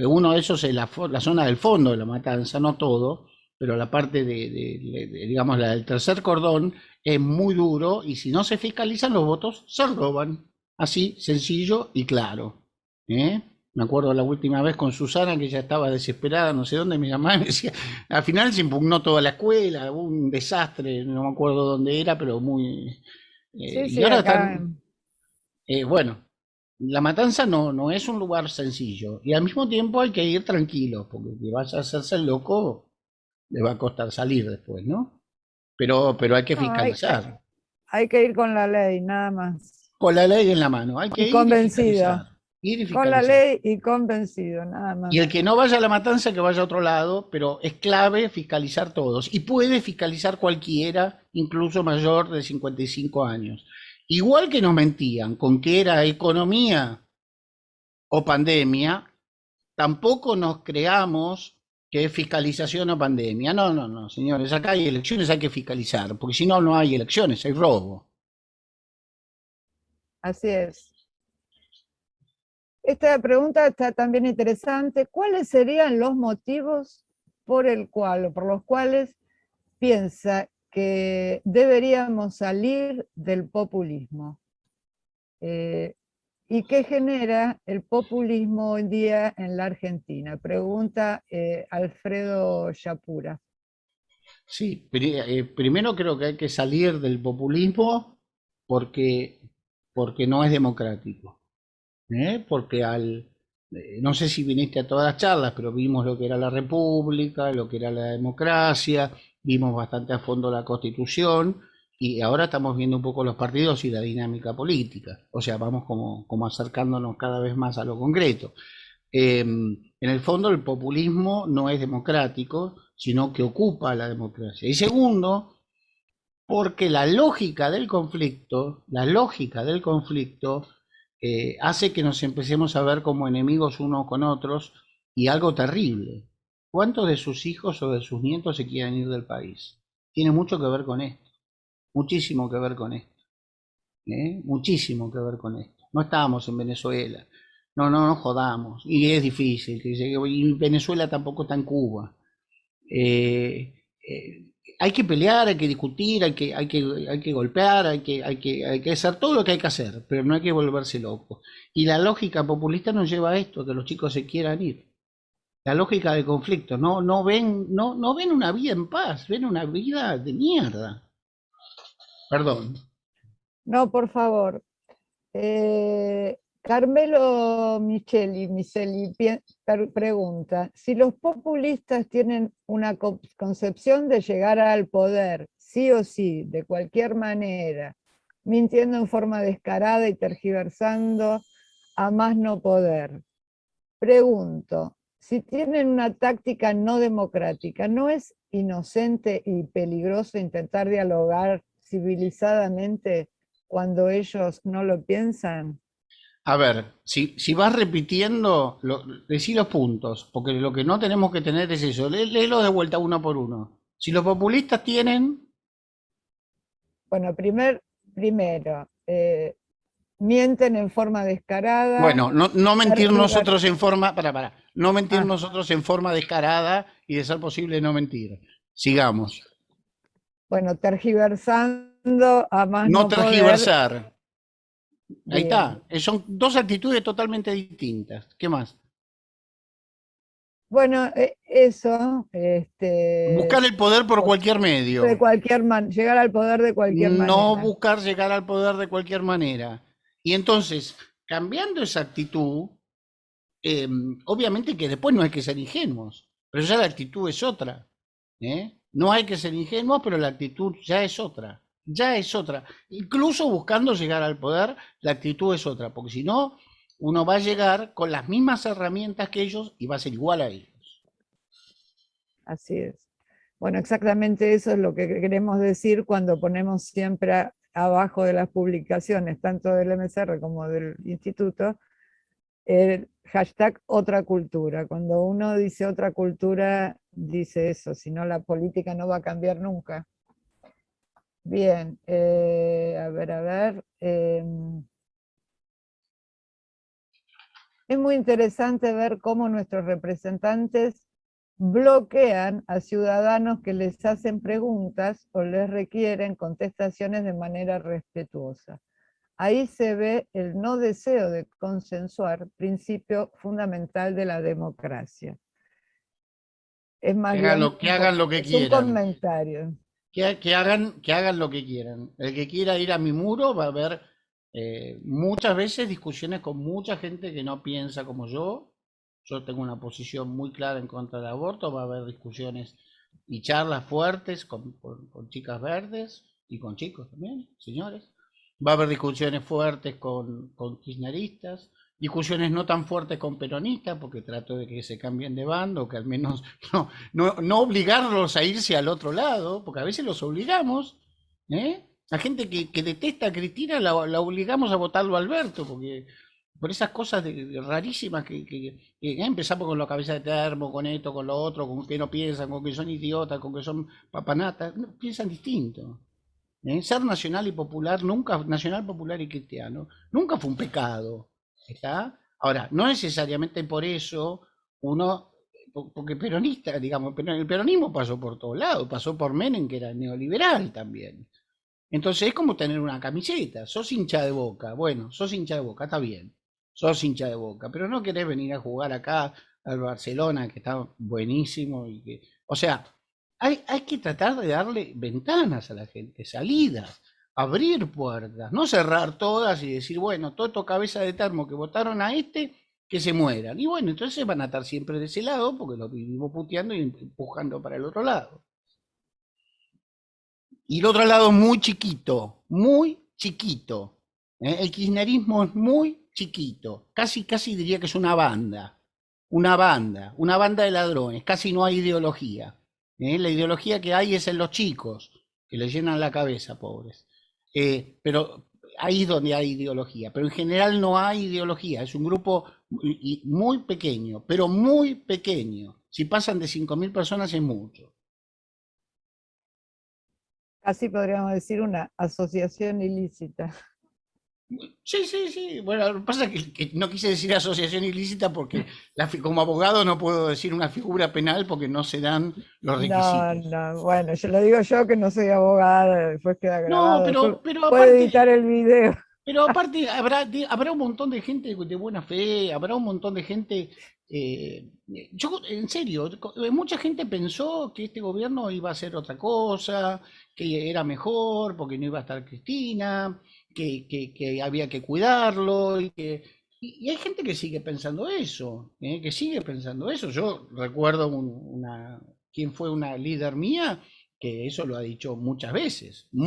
uno de esos es la zona del fondo de La Matanza, no todo, pero la parte digamos, la del tercer cordón es muy duro, y si no se fiscalizan los votos, se roban. Así, sencillo y claro. Me acuerdo la última vez con Susana, que ya estaba desesperada, no sé dónde, me llamaba y me decía, al final se impugnó toda la escuela, hubo un desastre, no me acuerdo dónde era, pero muy... y ahora están... bueno, La Matanza no es un lugar sencillo, y al mismo tiempo hay que ir tranquilo, porque si vas a hacerse el loco, le va a costar salir después, ¿no? Pero hay que fiscalizar. Hay que ir con la ley, nada más. Con la ley en la mano, hay que ir convencido. Y fiscalizar. Con la ley y convencido, nada más. Y el que no vaya a La Matanza, que vaya a otro lado, pero es clave fiscalizar todos. Y puede fiscalizar cualquiera, incluso mayor de 55 años. Igual que nos mentían con que era economía o pandemia, tampoco nos creamos que es fiscalización o pandemia. No, no, no, señores, acá hay elecciones, hay que fiscalizar, porque si no, no hay elecciones, hay robo. Así es. Esta pregunta está también interesante. ¿Cuáles serían los motivos por los cuales piensa que deberíamos salir del populismo? ¿Y qué genera el populismo hoy día en la Argentina? Pregunta Alfredo Yapura. Sí, primero creo que hay que salir del populismo porque no es democrático. Porque no sé si viniste a todas las charlas, pero vimos lo que era la República, lo que era la democracia, vimos bastante a fondo la Constitución y ahora estamos viendo un poco los partidos y la dinámica política. O sea, vamos como acercándonos cada vez más a lo concreto. En el fondo, el populismo no es democrático, sino que ocupa la democracia. Y segundo, porque la lógica del conflicto hace que nos empecemos a ver como enemigos unos con otros y algo terrible. ¿Cuántos de sus hijos o de sus nietos se quieren ir del país? Tiene mucho que ver con esto, muchísimo que ver con esto, muchísimo que ver con esto. No estábamos en Venezuela, no jodamos, y es difícil, y Venezuela tampoco está en Cuba. Hay que pelear, hay que discutir, hay que golpear, hay que hacer todo lo que hay que hacer, pero no hay que volverse loco. Y la lógica populista nos lleva a esto, que los chicos se quieran ir. La lógica del conflicto, no ven una vida en paz, ven una vida de mierda. Perdón. No, por favor. Carmelo Micheli pregunta, si los populistas tienen una concepción de llegar al poder, sí o sí, de cualquier manera, mintiendo en forma descarada y tergiversando a más no poder, pregunto, si tienen una táctica no democrática, ¿no es inocente y peligroso intentar dialogar civilizadamente cuando ellos no lo piensan? A ver, si vas repitiendo, decí los puntos, porque lo que no tenemos que tener es eso. Léelo de vuelta uno por uno. Si los populistas tienen... Bueno, primero, mienten en forma descarada. Bueno, no mentir nosotros en forma... No mentir nosotros en forma descarada y de ser posible no mentir. Sigamos. Bueno, tergiversando a más no poder. No tergiversar. Ahí Bien. está. Son dos actitudes totalmente distintas. ¿Qué más? Bueno, eso. Buscar el poder por cualquier medio. De llegar al poder de cualquier manera. No buscar llegar al poder de cualquier manera. Y entonces, cambiando esa actitud, obviamente que después no hay que ser ingenuos, pero ya la actitud es otra. No hay que ser ingenuos, pero la actitud ya es otra. Ya es otra. Incluso buscando llegar al poder, la actitud es otra, porque si no, uno va a llegar con las mismas herramientas que ellos y va a ser igual a ellos. Así es. Bueno, exactamente eso es lo que queremos decir cuando ponemos siempre abajo de las publicaciones, tanto del MSR como del instituto, el hashtag otra cultura. Cuando uno dice otra cultura, dice eso, si no la política no va a cambiar nunca. Bien, a ver. Es muy interesante ver cómo nuestros representantes bloquean a ciudadanos que les hacen preguntas o les requieren contestaciones de manera respetuosa. Ahí se ve el no deseo de consensuar, principio fundamental de la democracia. Es más que hagan lo que quieran. Un comentario. Que hagan lo que quieran. El que quiera ir a mi muro va a haber muchas veces discusiones con mucha gente que no piensa como yo. Yo tengo una posición muy clara en contra del aborto. Va a haber discusiones y charlas fuertes con chicas verdes y con chicos también, señores. Va a haber discusiones fuertes con kirchneristas, discusiones no tan fuertes con peronistas, porque trato de que se cambien de bando, que al menos no obligarlos a irse al otro lado, porque a veces los obligamos. La gente que detesta a Cristina la obligamos a votarlo a Alberto, porque por esas cosas rarísimas que empezamos con la cabeza de termo, con esto, con lo otro, con que no piensan, con que son idiotas, con que son papanatas, no, piensan distinto. Ser nacional y popular, nunca, nacional, popular y cristiano, nunca fue un pecado. ¿Está? Ahora, no necesariamente por eso uno, porque peronista, digamos, el peronismo pasó por todos lados, pasó por Menem, que era neoliberal también. Entonces es como tener una camiseta, sos hincha de Boca, bueno, sos hincha de Boca, está bien, sos hincha de Boca, pero no querés venir a jugar acá al Barcelona, que está buenísimo, y que, o sea, hay que tratar de darle ventanas a la gente, salidas, abrir puertas, no cerrar todas y decir, bueno, todo cabeza de termo que votaron a este, que se mueran. Y bueno, entonces van a estar siempre de ese lado, porque lo vivimos puteando y empujando para el otro lado. Y el otro lado muy chiquito, muy chiquito. El kirchnerismo es muy chiquito, casi diría que es una banda de ladrones, casi no hay ideología. La ideología que hay es en los chicos, que les llenan la cabeza, pobres. Pero ahí es donde hay ideología, pero en general no hay ideología, es un grupo muy pequeño, pero muy pequeño. Si pasan de 5.000 personas es mucho. Casi podríamos decir una asociación ilícita. Sí. Bueno, lo que pasa es que no quise decir asociación ilícita porque como abogado no puedo decir una figura penal porque no se dan los requisitos. No, bueno, yo lo digo yo que no soy abogada, después queda No, grabado, después pero puede aparte, editar el video. pero aparte habrá un montón de gente de buena fe, habrá un montón de gente. Yo, en serio, mucha gente pensó que este gobierno iba a hacer otra cosa, que era mejor porque no iba a estar Cristina, que había que cuidarlo y hay gente que sigue pensando eso, que sigue pensando eso. Yo recuerdo quien fue una líder mía que eso lo ha dicho muchas veces, y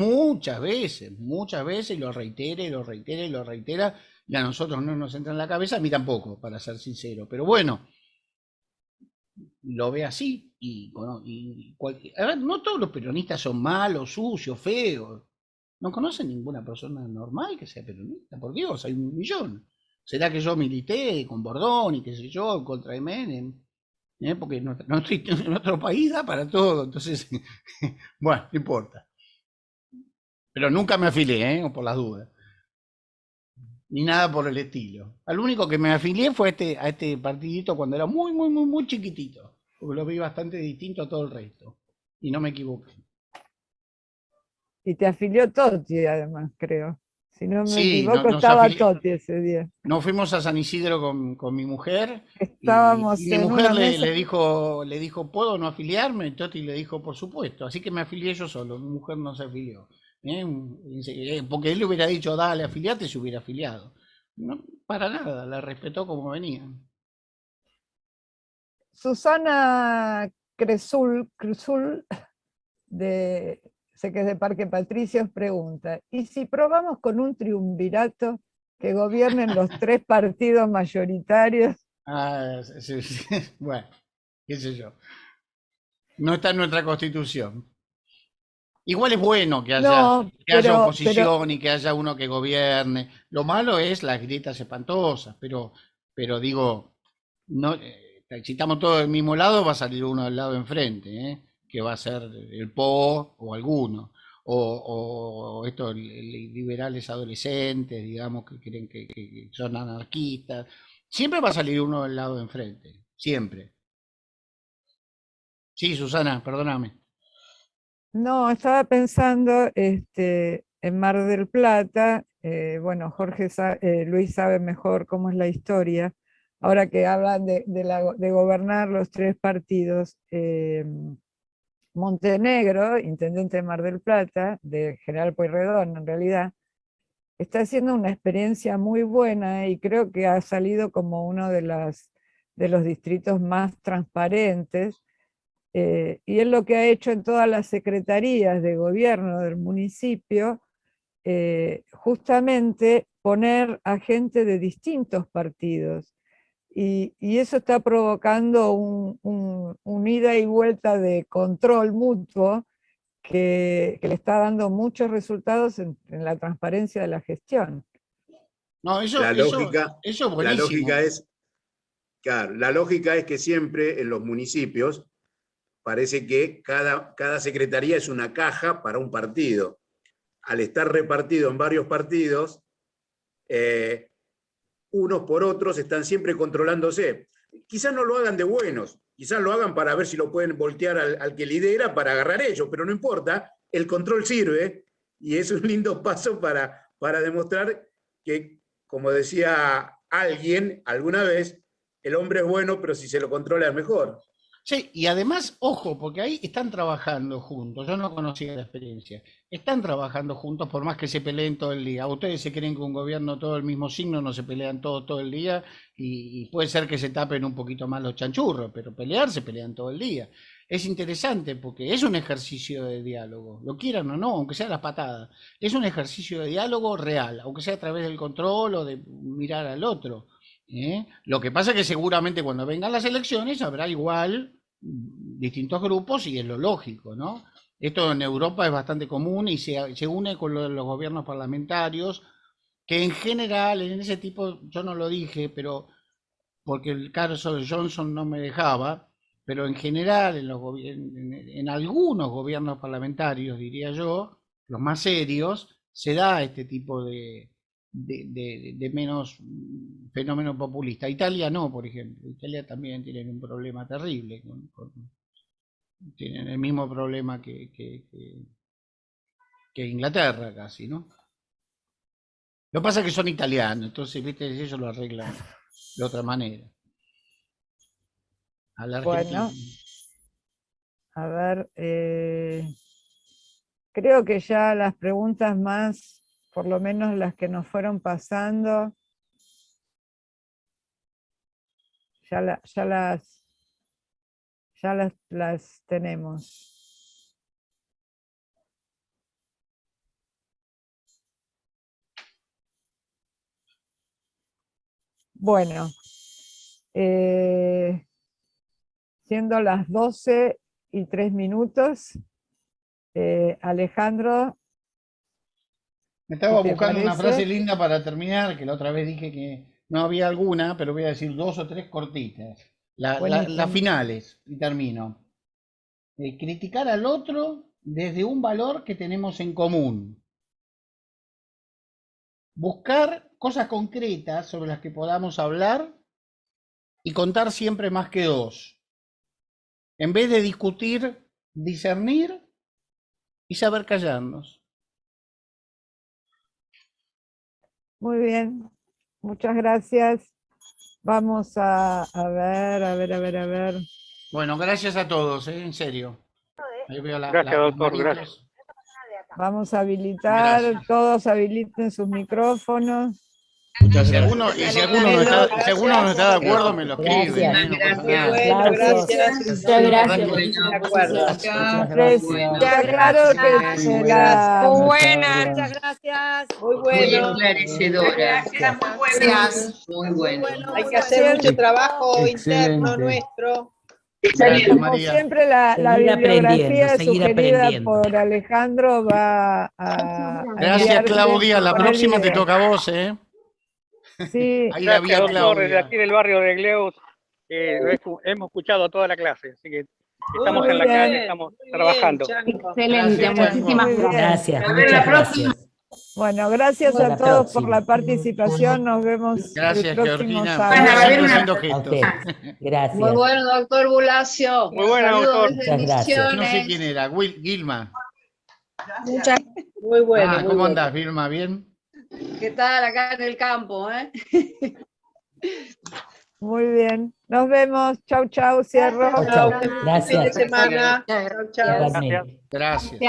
lo reitera y lo reitera y lo reitera, y a nosotros no nos entra en la cabeza, a mí tampoco, para ser sincero, pero bueno, lo ve así, a ver, no todos los peronistas son malos, sucios, feos, no conocen ninguna persona normal que sea peronista, por Dios, hay 1.000.000. ¿Será que yo milité con Bordón y qué sé yo, contra el Menem? Porque no estoy en otro país da para todo, entonces, bueno, no importa. Pero nunca me afilié, por las dudas. Ni nada por el estilo. Al único que me afilié fue a este partidito cuando era muy chiquitito. Porque lo vi bastante distinto a todo el resto. Y no me equivoqué. Y te afilió Totti, además, creo. Si no me Sí, equivoco, estaba Totti ese día. Nos fuimos a San Isidro con mi mujer. Estábamos y mi en mujer una mesa. le dijo, ¿puedo no afiliarme? Y Totti le dijo, por supuesto. Así que me afilié yo solo. Mi mujer no se afilió. Porque él le hubiera dicho, dale, afiliate, se hubiera afiliado. No, para nada, la respetó como venía. Susana Cruzul, sé que es de Parque Patricios, pregunta, ¿y si probamos con un triunvirato que gobiernen los 3 partidos mayoritarios? Sí. Bueno, qué sé yo. No está en nuestra constitución. Igual es bueno que haya oposición y que haya uno que gobierne. Lo malo es las grietas espantosas, pero digo, no, si estamos todos del mismo lado, va a salir uno del lado enfrente, que va a ser el PO o alguno, o estos liberales adolescentes, digamos, que creen que son anarquistas. Siempre va a salir uno del lado de enfrente, siempre. Sí, Susana, perdóname. No, estaba pensando en Mar del Plata, bueno, Luis sabe mejor cómo es la historia, ahora que hablan de gobernar los 3 partidos. Montenegro, intendente de Mar del Plata, de General Pueyrredón en realidad, está haciendo una experiencia muy buena y creo que ha salido como uno de los distritos más transparentes. Y él lo que ha hecho en todas las secretarías de gobierno del municipio, justamente poner a gente de distintos partidos. Y eso está provocando un ida y vuelta de control mutuo que le está dando muchos resultados en la transparencia de la gestión. No, eso La es la buenísimo. lógica es, claro, la lógica es que siempre en los municipios parece que cada secretaría es una caja para un partido. Al estar repartido en varios partidos, unos por otros están siempre controlándose. Quizás no lo hagan de buenos, quizás lo hagan para ver si lo pueden voltear al que lidera para agarrar ellos, pero no importa, el control sirve y es un lindo paso para demostrar que, como decía alguien alguna vez, el hombre es bueno, pero si se lo controla es mejor. Sí, y además, ojo, porque ahí están trabajando juntos. Yo no conocía la experiencia. Están trabajando juntos por más que se peleen todo el día. Ustedes se creen que un gobierno todo el mismo signo, no se pelean todo el día y puede ser que se tapen un poquito más los chanchurros, pero pelear se pelean todo el día. Es interesante porque es un ejercicio de diálogo, lo quieran o no, aunque sea las patadas. Es un ejercicio de diálogo real, aunque sea a través del control o de mirar al otro. Lo que pasa es que seguramente cuando vengan las elecciones habrá igual distintos grupos y es lo lógico, ¿no? Esto en Europa es bastante común y se une con los gobiernos parlamentarios, que en general, en ese tipo, yo no lo dije, pero porque el caso de Johnson no me dejaba, pero en general en algunos gobiernos parlamentarios, diría yo, los más serios, se da este tipo de menos fenómeno populista. Italia no, por ejemplo. Italia también tienen un problema terrible. Tienen el mismo problema que Inglaterra casi, ¿no? Lo que pasa es que son italianos, entonces, viste, ellos lo arreglan de otra manera. A la Argentina. Bueno, a ver, creo que ya las preguntas más, por lo menos las que nos fueron pasando, ya las tenemos. Bueno, siendo las 12:03, Alejandro. Me estaba ¿Qué te buscando una parece? frase linda para terminar, que la otra vez dije que no había alguna, pero voy a decir 2 o 3 cortitas. Buenísimo. Las finales, y termino. Criticar al otro desde un valor que tenemos en común. Buscar cosas concretas sobre las que podamos hablar y contar siempre más que 2. En vez de discutir, discernir y saber callarnos. Muy bien, muchas gracias. Vamos a ver. Bueno, gracias a todos, en serio. Ahí veo Gracias, doctor, manitos. gracias. Vamos a habilitar, Gracias. todos habiliten sus micrófonos. Y si alguno no está de acuerdo, me lo escribe. Gracias. No pasa nada. Bueno, gracias. Muchas gracias. De acuerdo. Está claro que Muy buenas, muchas gracias. Muy Muy bueno. esclarecedora. Gracias. Muy bueno. Hay que hacer mucho trabajo interno nuestro. Gracias, como María. siempre, la Seguir bibliografía aprendiendo, seguir sugerida aprendiendo. por Alejandro va a Gracias, enviarse Claudia. La por el próxima te video. toca a vos, ¿eh? Sí, Ahí la vi a Gracias, doctor, desde Claudia. aquí del barrio de Gleus. Hemos escuchado toda la clase, así que estamos Muy en la bien. calle, estamos trabajando. Excelente, Gracias, muchísimas muy bien. gracias. Gracias, muchas gracias. Bueno, gracias Hasta a la todos por próxima. la participación. Nos vemos Gracias, el próximo Georgina. sábado. Bueno, a ver, una- Haciendo A gestos. usted. Gracias. Muy bueno, doctor Bulacio. Muy bueno, Saludos doctor. desde Muchas gracias. No sé Misiones. quién era. Gilma. Muchas Muy bueno. muy ¿Cómo bueno. andás, Vilma? ¿Bien? ¿Qué tal acá en el campo, Muy bien. Nos vemos. Chau, chau. Cierro. Chau, chau. Fin de Gracias. semana. Chau, chau. Igualmente. Gracias.